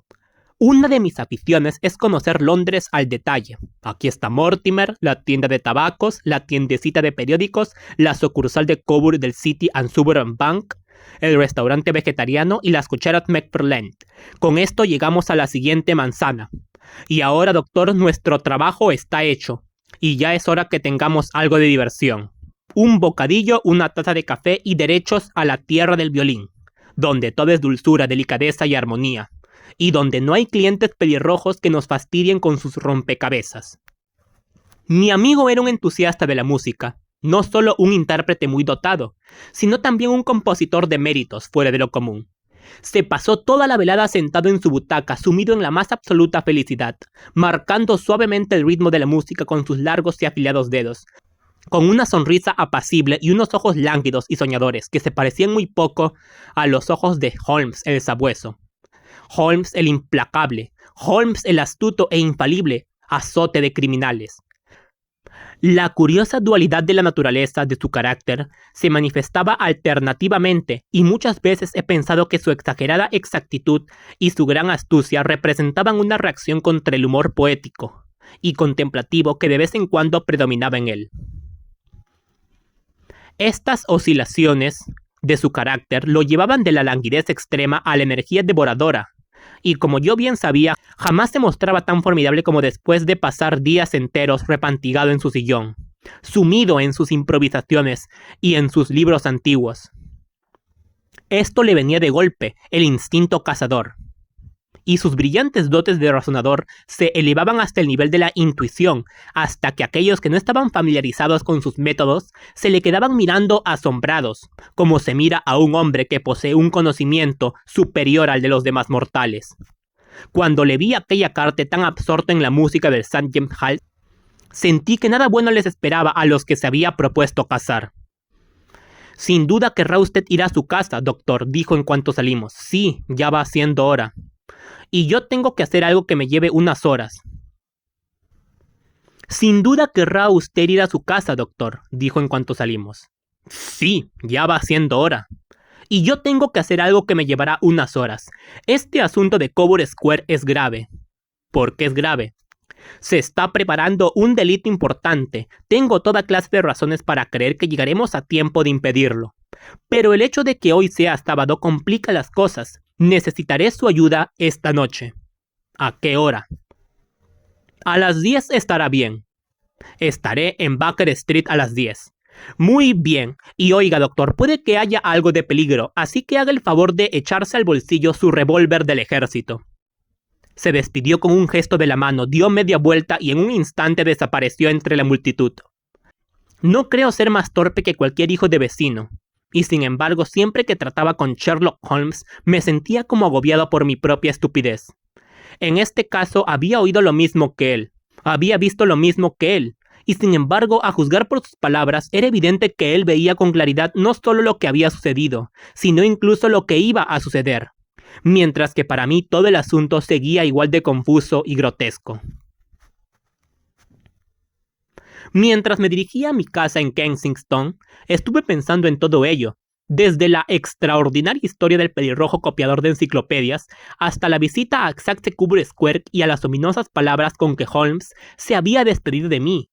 Una de mis aficiones es conocer Londres al detalle. Aquí está Mortimer, la tienda de tabacos, la tiendecita de periódicos, la sucursal de Coburg del City and Suburban Bank, el restaurante vegetariano y las cucharas McFarland. Con esto llegamos a la siguiente manzana. Y ahora, doctor, nuestro trabajo está hecho. Y ya es hora que tengamos algo de diversión. Un bocadillo, una taza de café y derechos a la tierra del violín, donde todo es dulzura, delicadeza y armonía, y donde no hay clientes pelirrojos que nos fastidien con sus rompecabezas. Mi amigo era un entusiasta de la música, no solo un intérprete muy dotado, sino también un compositor de méritos fuera de lo común. Se pasó toda la velada sentado en su butaca, sumido en la más absoluta felicidad, marcando suavemente el ritmo de la música con sus largos y afilados dedos, con una sonrisa apacible y unos ojos lánguidos y soñadores que se parecían muy poco a los ojos de Holmes el sabueso. Holmes el implacable, Holmes el astuto e infalible azote de criminales. La curiosa dualidad de la naturaleza de su carácter se manifestaba alternativamente y muchas veces he pensado que su exagerada exactitud y su gran astucia representaban una reacción contra el humor poético y contemplativo que de vez en cuando predominaba en él. Estas oscilaciones de su carácter lo llevaban de la languidez extrema a la energía devoradora, y como yo bien sabía, jamás se mostraba tan formidable como después de pasar días enteros repantigado en su sillón, sumido en sus improvisaciones y en sus libros antiguos. Esto le venía de golpe, el instinto cazador, y sus brillantes dotes de razonador se elevaban hasta el nivel de la intuición, hasta que aquellos que no estaban familiarizados con sus métodos se le quedaban mirando asombrados, como se mira a un hombre que posee un conocimiento superior al de los demás mortales. Cuando le vi aquella carta tan absorto en la música del St. James Hall, sentí que nada bueno les esperaba a los que se había propuesto cazar. Sin duda querrá usted ir a su casa, doctor, dijo en cuanto salimos. Sí, ya va siendo hora. Y yo tengo que hacer algo que me lleve unas horas. Sin duda querrá usted ir a su casa, doctor, dijo en cuanto salimos. Sí, ya va siendo hora. Y yo tengo que hacer algo que me llevará unas horas. Este asunto de Cobur Square es grave. ¿Por qué es grave? Se está preparando un delito importante. Tengo toda clase de razones para creer que llegaremos a tiempo de impedirlo. Pero el hecho de que hoy sea sábado complica las cosas. Necesitaré su ayuda esta noche. ¿A qué hora? A las 10 estará bien. Estaré en Baker Street a las 10. Muy bien. Y oiga, doctor, puede que haya algo de peligro, así que haga el favor de echarse al bolsillo su revólver del ejército. Se despidió con un gesto de la mano, dio media vuelta y en un instante desapareció entre la multitud. No creo ser más torpe que cualquier hijo de vecino. Y sin embargo, siempre que trataba con Sherlock Holmes, me sentía como agobiado por mi propia estupidez. En este caso, había oído lo mismo que él. Había visto lo mismo que él. Y sin embargo, a juzgar por sus palabras, era evidente que él veía con claridad no solo lo que había sucedido, sino incluso lo que iba a suceder. Mientras que para mí todo el asunto seguía igual de confuso y grotesco. Mientras me dirigía a mi casa en Kensington, estuve pensando en todo ello, desde la extraordinaria historia del pelirrojo copiador de enciclopedias hasta la visita a Saxe Cobur Square y a las ominosas palabras con que Holmes se había despedido de mí.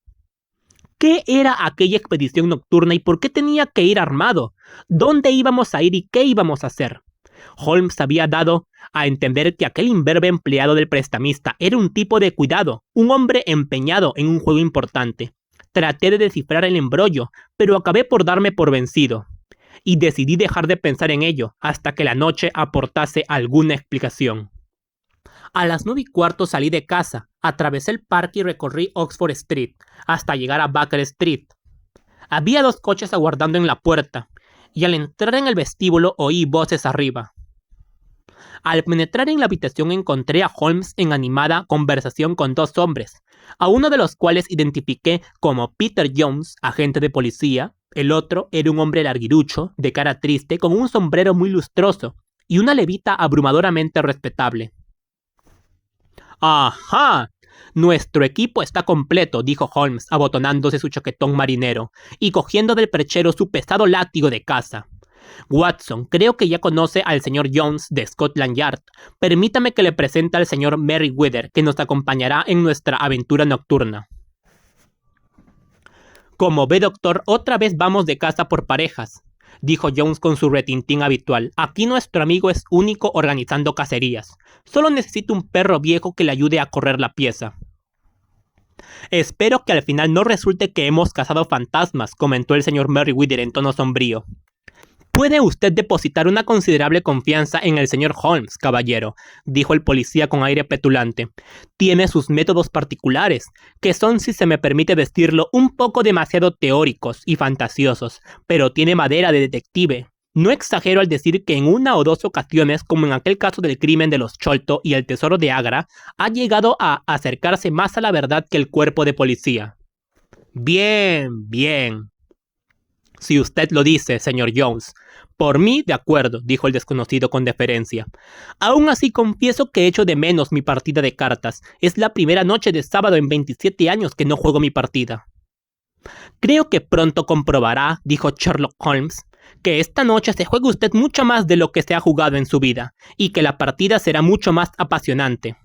¿Qué era aquella expedición nocturna y por qué tenía que ir armado? ¿Dónde íbamos a ir y qué íbamos a hacer? Holmes había dado a entender que aquel imberbe empleado del prestamista era un tipo de cuidado, un hombre empeñado en un juego importante. Traté de descifrar el embrollo, pero acabé por darme por vencido. Y decidí dejar de pensar en ello hasta que la noche aportase alguna explicación. A las 9:15 salí de casa, atravesé el parque y recorrí Oxford Street, hasta llegar a Baker Street. Había 2 coches aguardando en la puerta, y al entrar en el vestíbulo oí voces arriba. Al penetrar en la habitación encontré a Holmes en animada conversación con 2 hombres, a uno de los cuales identifiqué como Peter Jones, agente de policía. El otro era un hombre larguirucho, de cara triste, con un sombrero muy lustroso y una levita abrumadoramente respetable. ¡Ajá! Nuestro equipo está completo, dijo Holmes, abotonándose su chaquetón marinero y cogiendo del perchero su pesado látigo de caza. Watson, creo que ya conoce al señor Jones de Scotland Yard. Permítame que le presente al señor Merriweather, que nos acompañará en nuestra aventura nocturna. Como ve, doctor, otra vez vamos de caza por parejas, dijo Jones con su retintín habitual. Aquí nuestro amigo es único organizando cacerías. Solo necesito un perro viejo que le ayude a correr la pieza. Espero que al final no resulte que hemos cazado fantasmas, comentó el señor Merriweather en tono sombrío. Puede usted depositar una considerable confianza en el señor Holmes, caballero, dijo el policía con aire petulante. Tiene sus métodos particulares, que son, si se me permite decirlo, un poco demasiado teóricos y fantasiosos, pero tiene madera de detective. No exagero al decir que en 1 o 2 ocasiones, como en aquel caso del crimen de los Sholto y el tesoro de Agra, ha llegado a acercarse más a la verdad que el cuerpo de policía. Bien, bien. Si usted lo dice, señor Jones. Por mí, de acuerdo, dijo el desconocido con deferencia. Aún así confieso que echo de menos mi partida de cartas. Es la primera noche de sábado en 27 años que no juego mi partida. Creo que pronto comprobará, dijo Sherlock Holmes, que esta noche se juega usted mucho más de lo que se ha jugado en su vida, y que la partida será mucho más apasionante.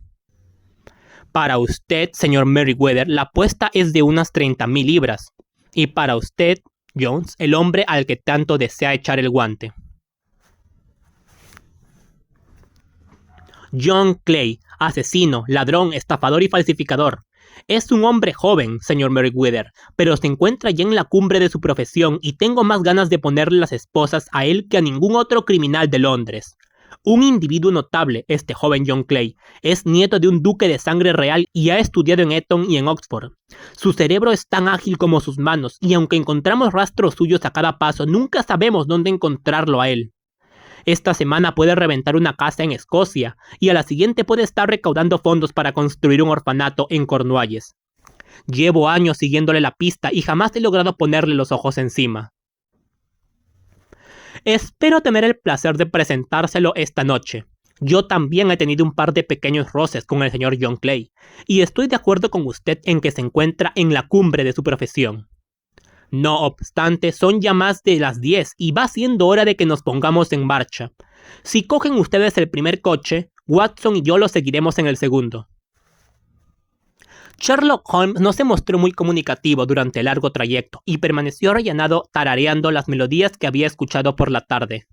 Para usted, señor Merriweather, la apuesta es de unas 30,000 libras. Y para usted, Jones, el hombre al que tanto desea echar el guante. John Clay, asesino, ladrón, estafador y falsificador. Es un hombre joven, señor Merriweather, pero se encuentra ya en la cumbre de su profesión y tengo más ganas de ponerle las esposas a él que a ningún otro criminal de Londres. Un individuo notable, este joven John Clay, es nieto de un duque de sangre real y ha estudiado en Eton y en Oxford. Su cerebro es tan ágil como sus manos, y aunque encontramos rastros suyos a cada paso, nunca sabemos dónde encontrarlo a él. Esta semana puede reventar una casa en Escocia, y a la siguiente puede estar recaudando fondos para construir un orfanato en Cornualles. Llevo años siguiéndole la pista y jamás he logrado ponerle los ojos encima. Espero tener el placer de presentárselo esta noche. Yo también he tenido un par de pequeños roces con el señor John Clay, y estoy de acuerdo con usted en que se encuentra en la cumbre de su profesión. No obstante, son ya más de las 10 y va siendo hora de que nos pongamos en marcha. Si cogen ustedes el primer coche, Watson y yo lo seguiremos en el segundo. Sherlock Holmes no se mostró muy comunicativo durante el largo trayecto y permaneció arrellanado tarareando las melodías que había escuchado por la tarde.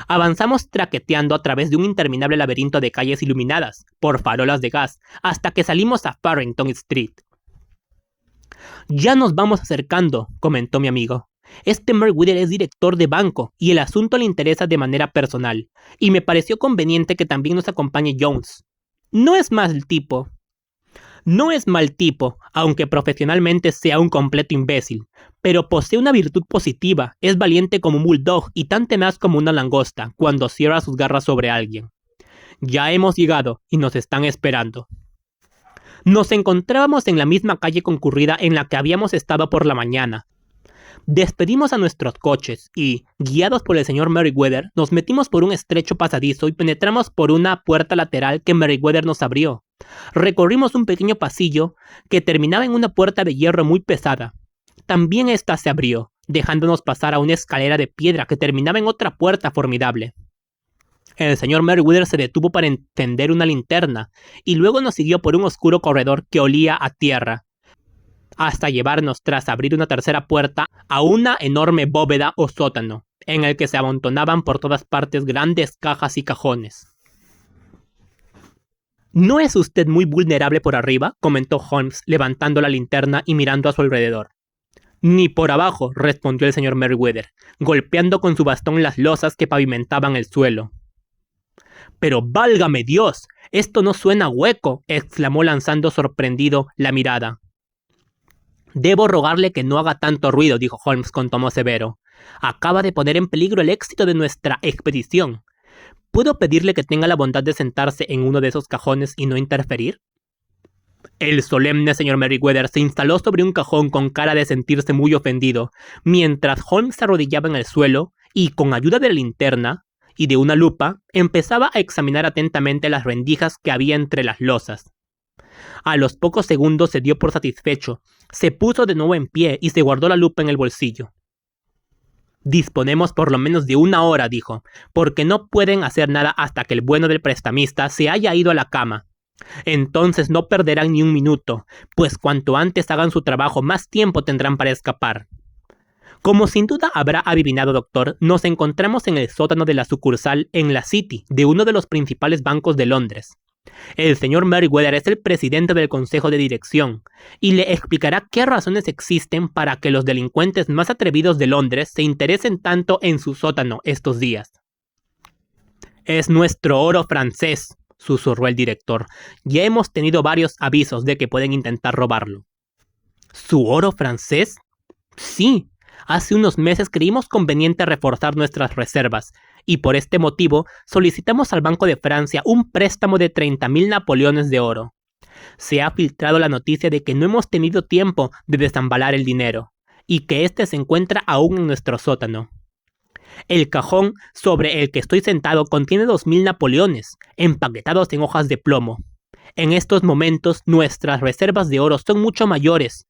Avanzamos traqueteando a través de un interminable laberinto de calles iluminadas por farolas de gas hasta que salimos a Farrington Street. Ya nos vamos acercando, comentó mi amigo. Este Merriweather es director de banco y el asunto le interesa de manera personal, y me pareció conveniente que también nos acompañe Jones. No es mal tipo, aunque profesionalmente sea un completo imbécil, pero posee una virtud positiva, es valiente como un bulldog y tan tenaz como una langosta cuando cierra sus garras sobre alguien. Ya hemos llegado y nos están esperando. Nos encontrábamos en la misma calle concurrida en la que habíamos estado por la mañana. Despedimos a nuestros coches y, guiados por el señor Merriweather, nos metimos por un estrecho pasadizo y penetramos por una puerta lateral que Merriweather nos abrió. Recorrimos un pequeño pasillo que terminaba en una puerta de hierro muy pesada. También esta se abrió, dejándonos pasar a una escalera de piedra que terminaba en otra puerta formidable. El señor Merriweather se detuvo para encender una linterna y luego nos siguió por un oscuro corredor que olía a tierra, hasta llevarnos, tras abrir una tercera puerta, a una enorme bóveda o sótano, en el que se amontonaban por todas partes grandes cajas y cajones. ¿No es usted muy vulnerable por arriba?, comentó Holmes, levantando la linterna y mirando a su alrededor. Ni por abajo, respondió el señor Merriweather, golpeando con su bastón las losas que pavimentaban el suelo. ¡Pero válgame Dios! ¡Esto no suena hueco!, exclamó lanzando sorprendido la mirada. Debo rogarle que no haga tanto ruido, dijo Holmes con tono severo. Acaba de poner en peligro el éxito de nuestra expedición. ¿Puedo pedirle que tenga la bondad de sentarse en uno de esos cajones y no interferir? El solemne señor Merriweather se instaló sobre un cajón con cara de sentirse muy ofendido, mientras Holmes se arrodillaba en el suelo y, con ayuda de la linterna y de una lupa, empezaba a examinar atentamente las rendijas que había entre las losas. A los pocos segundos se dio por satisfecho, se puso de nuevo en pie y se guardó la lupa en el bolsillo. Disponemos por lo menos de 1 hora, dijo, porque no pueden hacer nada hasta que el bueno del prestamista se haya ido a la cama. Entonces no perderán ni un minuto, pues cuanto antes hagan su trabajo, más tiempo tendrán para escapar. Como sin duda habrá adivinado, doctor, nos encontramos en el sótano de la sucursal en la City de uno de los principales bancos de Londres. El señor Merriweather es el presidente del consejo de dirección y le explicará qué razones existen para que los delincuentes más atrevidos de Londres se interesen tanto en su sótano estos días. Es nuestro oro francés, susurró el director. Ya hemos tenido varios avisos de que pueden intentar robarlo. ¿Su oro francés? Sí. Hace unos meses creímos conveniente reforzar nuestras reservas, y por este motivo solicitamos al Banco de Francia un préstamo de 30.000 napoleones de oro. Se ha filtrado la noticia de que no hemos tenido tiempo de desambalar el dinero, y que éste se encuentra aún en nuestro sótano. El cajón sobre el que estoy sentado contiene 2.000 napoleones, empaquetados en hojas de plomo. En estos momentos nuestras reservas de oro son mucho mayores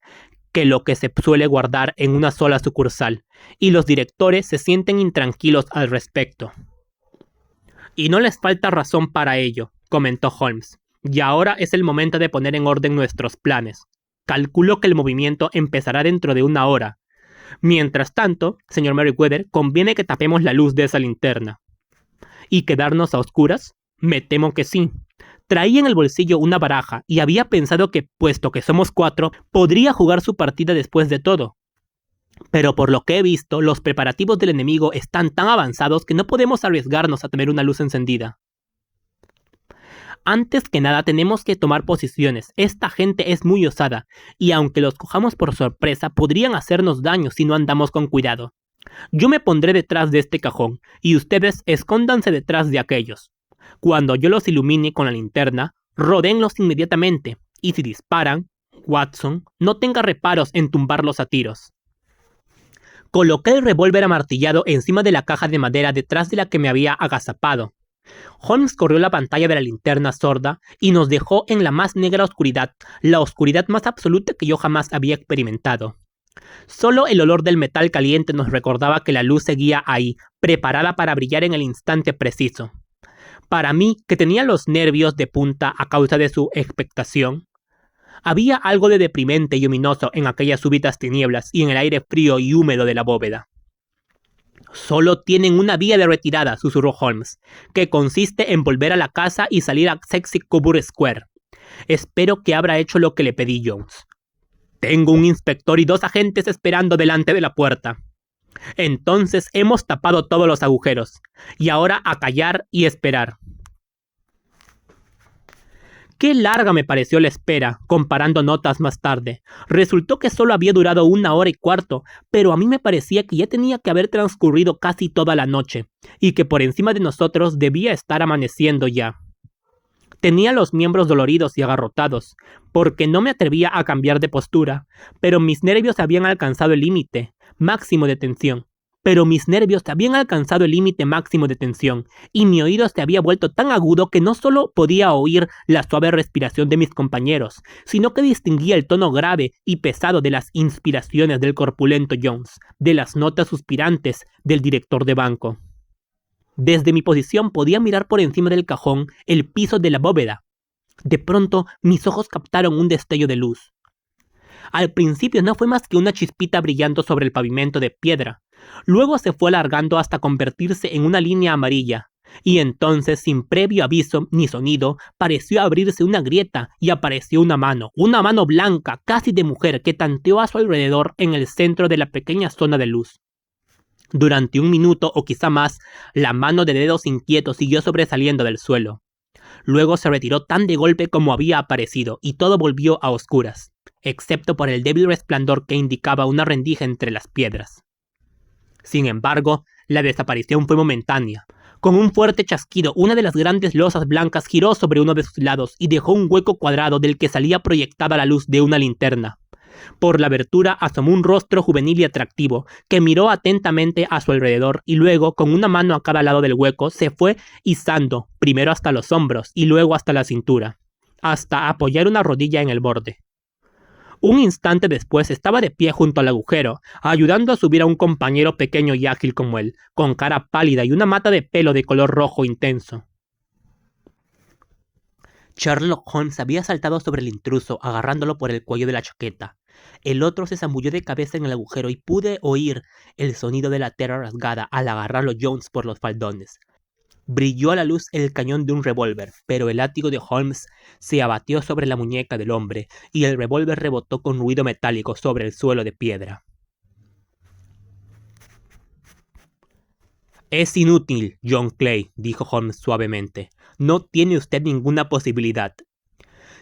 que lo que se suele guardar en una sola sucursal, y los directores se sienten intranquilos al respecto. Y no les falta razón para ello, comentó Holmes, y ahora es el momento de poner en orden nuestros planes. Calculo que el movimiento empezará dentro de 1 hora. Mientras tanto, señor Merriweather, conviene que tapemos la luz de esa linterna. ¿Y quedarnos a oscuras? Me temo que sí. Traía en el bolsillo una baraja y había pensado que, puesto que somos 4, podría jugar su partida después de todo. Pero por lo que he visto, los preparativos del enemigo están tan avanzados que no podemos arriesgarnos a tener una luz encendida. Antes que nada tenemos que tomar posiciones. Esta gente es muy osada, y aunque los cojamos por sorpresa, podrían hacernos daño si no andamos con cuidado. Yo me pondré detrás de este cajón, y ustedes escóndanse detrás de aquellos. Cuando yo los ilumine con la linterna, rodéenlos inmediatamente, y si disparan, Watson, no tenga reparos en tumbarlos a tiros. Coloqué el revólver amartillado encima de la caja de madera detrás de la que me había agazapado. Holmes corrió la pantalla de la linterna sorda y nos dejó en la más negra oscuridad, la oscuridad más absoluta que yo jamás había experimentado. Solo el olor del metal caliente nos recordaba que la luz seguía ahí, preparada para brillar en el instante preciso. Para mí, que tenía los nervios de punta a causa de su expectación, había algo de deprimente y ominoso en aquellas súbitas tinieblas y en el aire frío y húmedo de la bóveda. Solo tienen una vía de retirada, susurró Holmes, que consiste en volver a la casa y salir a Sexy Cobur Square. Espero que habrá hecho lo que le pedí, Jones. Tengo un inspector y 2 agentes esperando delante de la puerta. Entonces hemos tapado todos los agujeros. Y ahora a callar y esperar. Qué larga me pareció la espera, comparando notas más tarde. Resultó que solo había durado 1 hora y cuarto, pero a mí me parecía que ya tenía que haber transcurrido casi toda la noche, y que por encima de nosotros debía estar amaneciendo ya. Tenía los miembros doloridos y agarrotados, porque no me atrevía a cambiar de postura, pero mis nervios habían alcanzado el límite máximo de tensión. Y mi oído se había vuelto tan agudo que no solo podía oír la suave respiración de mis compañeros, sino que distinguía el tono grave y pesado de las inspiraciones del corpulento Jones, de las notas suspirantes del director de banco. Desde mi posición podía mirar por encima del cajón el piso de la bóveda. De pronto mis ojos captaron un destello de luz. Al principio no fue más que una chispita brillando sobre el pavimento de piedra. Luego se fue alargando hasta convertirse en una línea amarilla, y entonces, sin previo aviso ni sonido, pareció abrirse una grieta y apareció una mano blanca, casi de mujer, que tanteó a su alrededor en el centro de la pequeña zona de luz. Durante 1 minuto o quizá más, la mano de dedos inquietos siguió sobresaliendo del suelo. Luego se retiró tan de golpe como había aparecido, y todo volvió a oscuras, excepto por el débil resplandor que indicaba una rendija entre las piedras. Sin embargo, la desaparición fue momentánea. Con un fuerte chasquido, una de las grandes losas blancas giró sobre uno de sus lados y dejó un hueco cuadrado del que salía proyectada la luz de una linterna. Por la abertura asomó un rostro juvenil y atractivo, que miró atentamente a su alrededor y luego, con una mano a cada lado del hueco, se fue izando, primero hasta los hombros y luego hasta la cintura, hasta apoyar una rodilla en el borde. Un instante después estaba de pie junto al agujero, ayudando a subir a un compañero pequeño y ágil como él, con cara pálida y una mata de pelo de color rojo intenso. Sherlock Holmes había saltado sobre el intruso, agarrándolo por el cuello de la chaqueta. El otro se zambulló de cabeza en el agujero y pude oír el sonido de la tela rasgada al agarrarlo Jones por los faldones. Brilló a la luz el cañón de un revólver, pero el látigo de Holmes se abatió sobre la muñeca del hombre y el revólver rebotó con ruido metálico sobre el suelo de piedra. Es inútil, John Clay, dijo Holmes suavemente. No tiene usted ninguna posibilidad.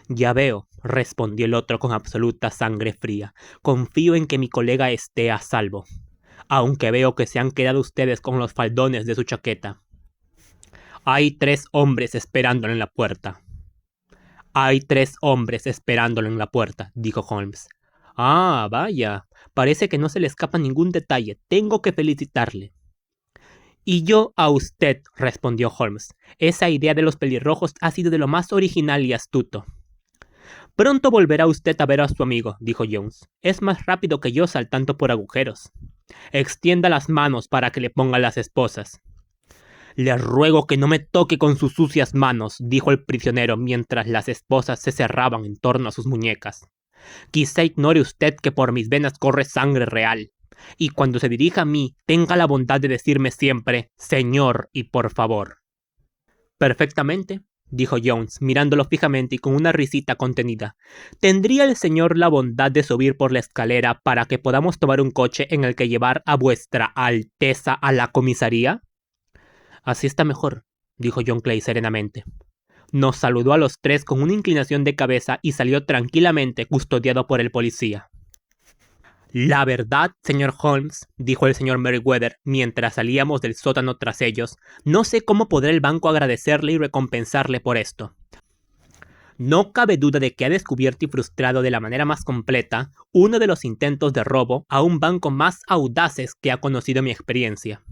Ya veo, respondió el otro con absoluta sangre fría. Confío en que mi colega esté a salvo, aunque veo que se han quedado ustedes con los faldones de su chaqueta. Hay 3 hombres esperándolo en la puerta. Hay 3 hombres esperándolo en la puerta, dijo Holmes. Ah, vaya, parece que no se le escapa ningún detalle. Tengo que felicitarle. Y yo a usted, respondió Holmes. Esa idea de los pelirrojos ha sido de lo más original y astuto. Pronto volverá usted a ver a su amigo, dijo Jones. Es más rápido que yo saltando por agujeros. Extienda las manos para que le ponga las esposas. Le ruego que no me toque con sus sucias manos, dijo el prisionero mientras las esposas se cerraban en torno a sus muñecas. Quizá ignore usted que por mis venas corre sangre real. Y cuando se dirija a mí, tenga la bondad de decirme siempre, señor y por favor. Perfectamente, dijo Jones, mirándolo fijamente y con una risita contenida. ¿Tendría el señor la bondad de subir por la escalera para que podamos tomar un coche en el que llevar a vuestra Alteza a la comisaría? Así está mejor, dijo John Clay serenamente. Nos saludó a los 3 con una inclinación de cabeza y salió tranquilamente custodiado por el policía. La verdad, señor Holmes, dijo el señor Merriweather mientras salíamos del sótano tras ellos, no sé cómo podrá el banco agradecerle y recompensarle por esto. No cabe duda de que ha descubierto y frustrado de la manera más completa uno de los intentos de robo a un banco más audaces que ha conocido mi experiencia.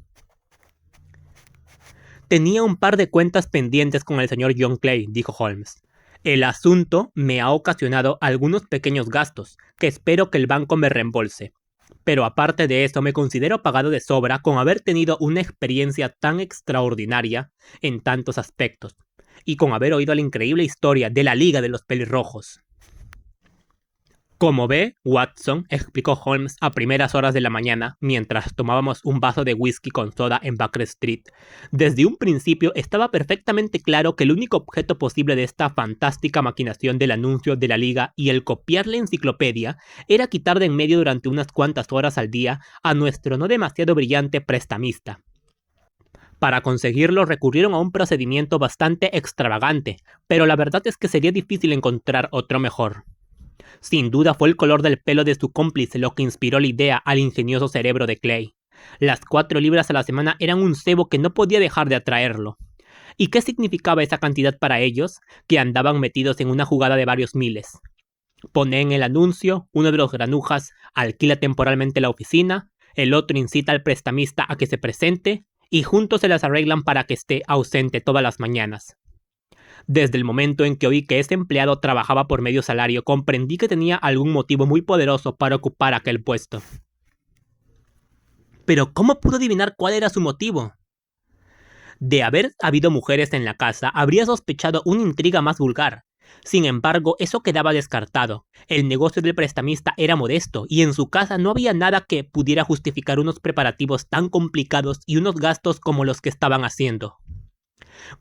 Tenía un par de cuentas pendientes con el señor John Clay, dijo Holmes. El asunto me ha ocasionado algunos pequeños gastos, que espero que el banco me reembolse. Pero aparte de eso, me considero pagado de sobra con haber tenido una experiencia tan extraordinaria en tantos aspectos, y con haber oído la increíble historia de la Liga de los Pelirrojos. Como ve, Watson, explicó Holmes a primeras horas de la mañana, mientras tomábamos un vaso de whisky con soda en Baker Street, desde un principio estaba perfectamente claro que el único objeto posible de esta fantástica maquinación del anuncio de la Liga y el copiar la enciclopedia era quitar de en medio durante unas cuantas horas al día a nuestro no demasiado brillante prestamista. Para conseguirlo recurrieron a un procedimiento bastante extravagante, pero la verdad es que sería difícil encontrar otro mejor. Sin duda fue el color del pelo de su cómplice lo que inspiró la idea al ingenioso cerebro de Clay. Las 4 libras a la semana eran un cebo que no podía dejar de atraerlo. ¿Y qué significaba esa cantidad para ellos, que andaban metidos en una jugada de varios miles? Pone en el anuncio, uno de los granujas alquila temporalmente la oficina, el otro incita al prestamista a que se presente, y juntos se las arreglan para que esté ausente todas las mañanas. Desde el momento en que oí que ese empleado trabajaba por medio salario, comprendí que tenía algún motivo muy poderoso para ocupar aquel puesto. Pero ¿cómo pudo adivinar cuál era su motivo? De haber habido mujeres en la casa, habría sospechado una intriga más vulgar. Sin embargo, eso quedaba descartado. El negocio del prestamista era modesto, y en su casa no había nada que pudiera justificar unos preparativos tan complicados y unos gastos como los que estaban haciendo.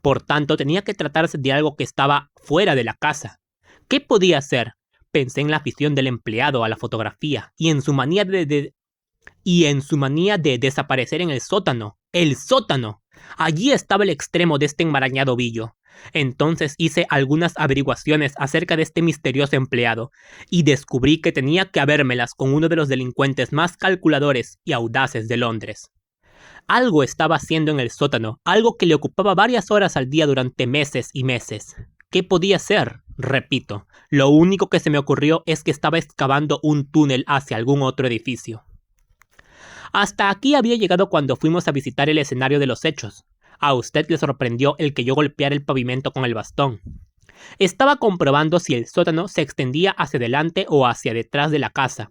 Por tanto, tenía que tratarse de algo que estaba fuera de la casa. ¿Qué podía ser? Pensé en la afición del empleado a la fotografía y en su manía de desaparecer en el sótano. ¡El sótano! Allí estaba el extremo de este enmarañado ovillo. Entonces hice algunas averiguaciones acerca de este misterioso empleado y descubrí que tenía que habérmelas con uno de los delincuentes más calculadores y audaces de Londres. Algo estaba haciendo en el sótano, algo que le ocupaba varias horas al día durante meses y meses. ¿Qué podía ser? Repito, lo único que se me ocurrió es que estaba excavando un túnel hacia algún otro edificio. Hasta aquí había llegado cuando fuimos a visitar el escenario de los hechos. A usted le sorprendió el que yo golpeara el pavimento con el bastón. Estaba comprobando si el sótano se extendía hacia delante o hacia detrás de la casa.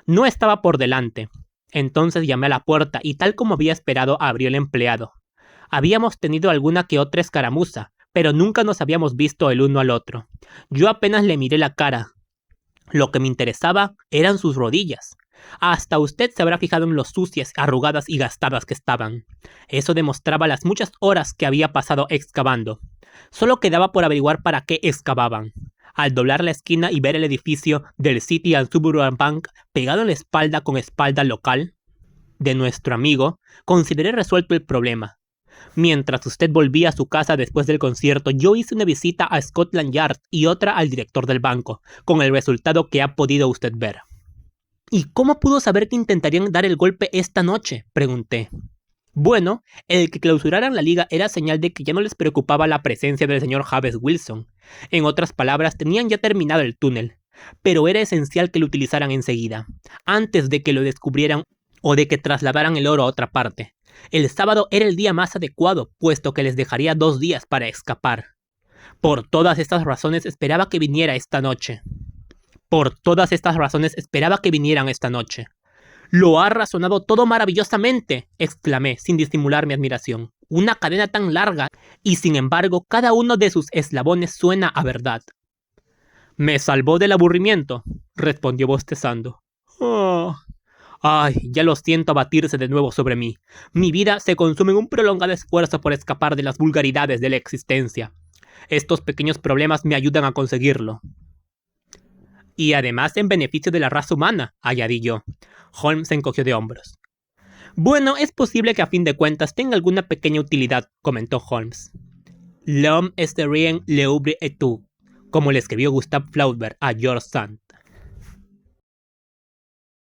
No estaba por delante. Entonces llamé a la puerta y tal como había esperado abrió el empleado. Habíamos tenido alguna que otra escaramuza, pero nunca nos habíamos visto el uno al otro. Yo apenas le miré la cara. Lo que me interesaba eran sus rodillas. Hasta usted se habrá fijado en lo sucias, arrugadas y gastadas que estaban. Eso demostraba las muchas horas que había pasado excavando. Solo quedaba por averiguar para qué excavaban. Al doblar la esquina y ver el edificio del City and Suburban Bank pegado en la espalda con espalda local de nuestro amigo, consideré resuelto el problema. Mientras usted volvía a su casa después del concierto, yo hice una visita a Scotland Yard y otra al director del banco, con el resultado que ha podido usted ver. ¿Y cómo pudo saber que intentarían dar el golpe esta noche?, pregunté. Bueno, el que clausuraran la liga era señal de que ya no les preocupaba la presencia del señor Jabez Wilson. En otras palabras, tenían ya terminado el túnel, pero era esencial que lo utilizaran enseguida, antes de que lo descubrieran o de que trasladaran el oro a otra parte. El sábado era el día más adecuado, puesto que les dejaría 2 días para escapar. Por todas estas razones esperaba que viniera esta noche. «Lo ha razonado todo maravillosamente», exclamé sin disimular mi admiración. «Una cadena tan larga, y sin embargo cada uno de sus eslabones suena a verdad». «Me salvó del aburrimiento», respondió bostezando. «Oh. Ay, ya lo siento abatirse de nuevo sobre mí. Mi vida se consume en un prolongado esfuerzo por escapar de las vulgaridades de la existencia. Estos pequeños problemas me ayudan a conseguirlo». «Y además en beneficio de la raza humana», añadí yo. Holmes se encogió de hombros. «Bueno, es posible que a fin de cuentas tenga alguna pequeña utilidad», comentó Holmes. «L'homme est rien l'ouvre et tout», como le escribió Gustave Flaubert a George Sand.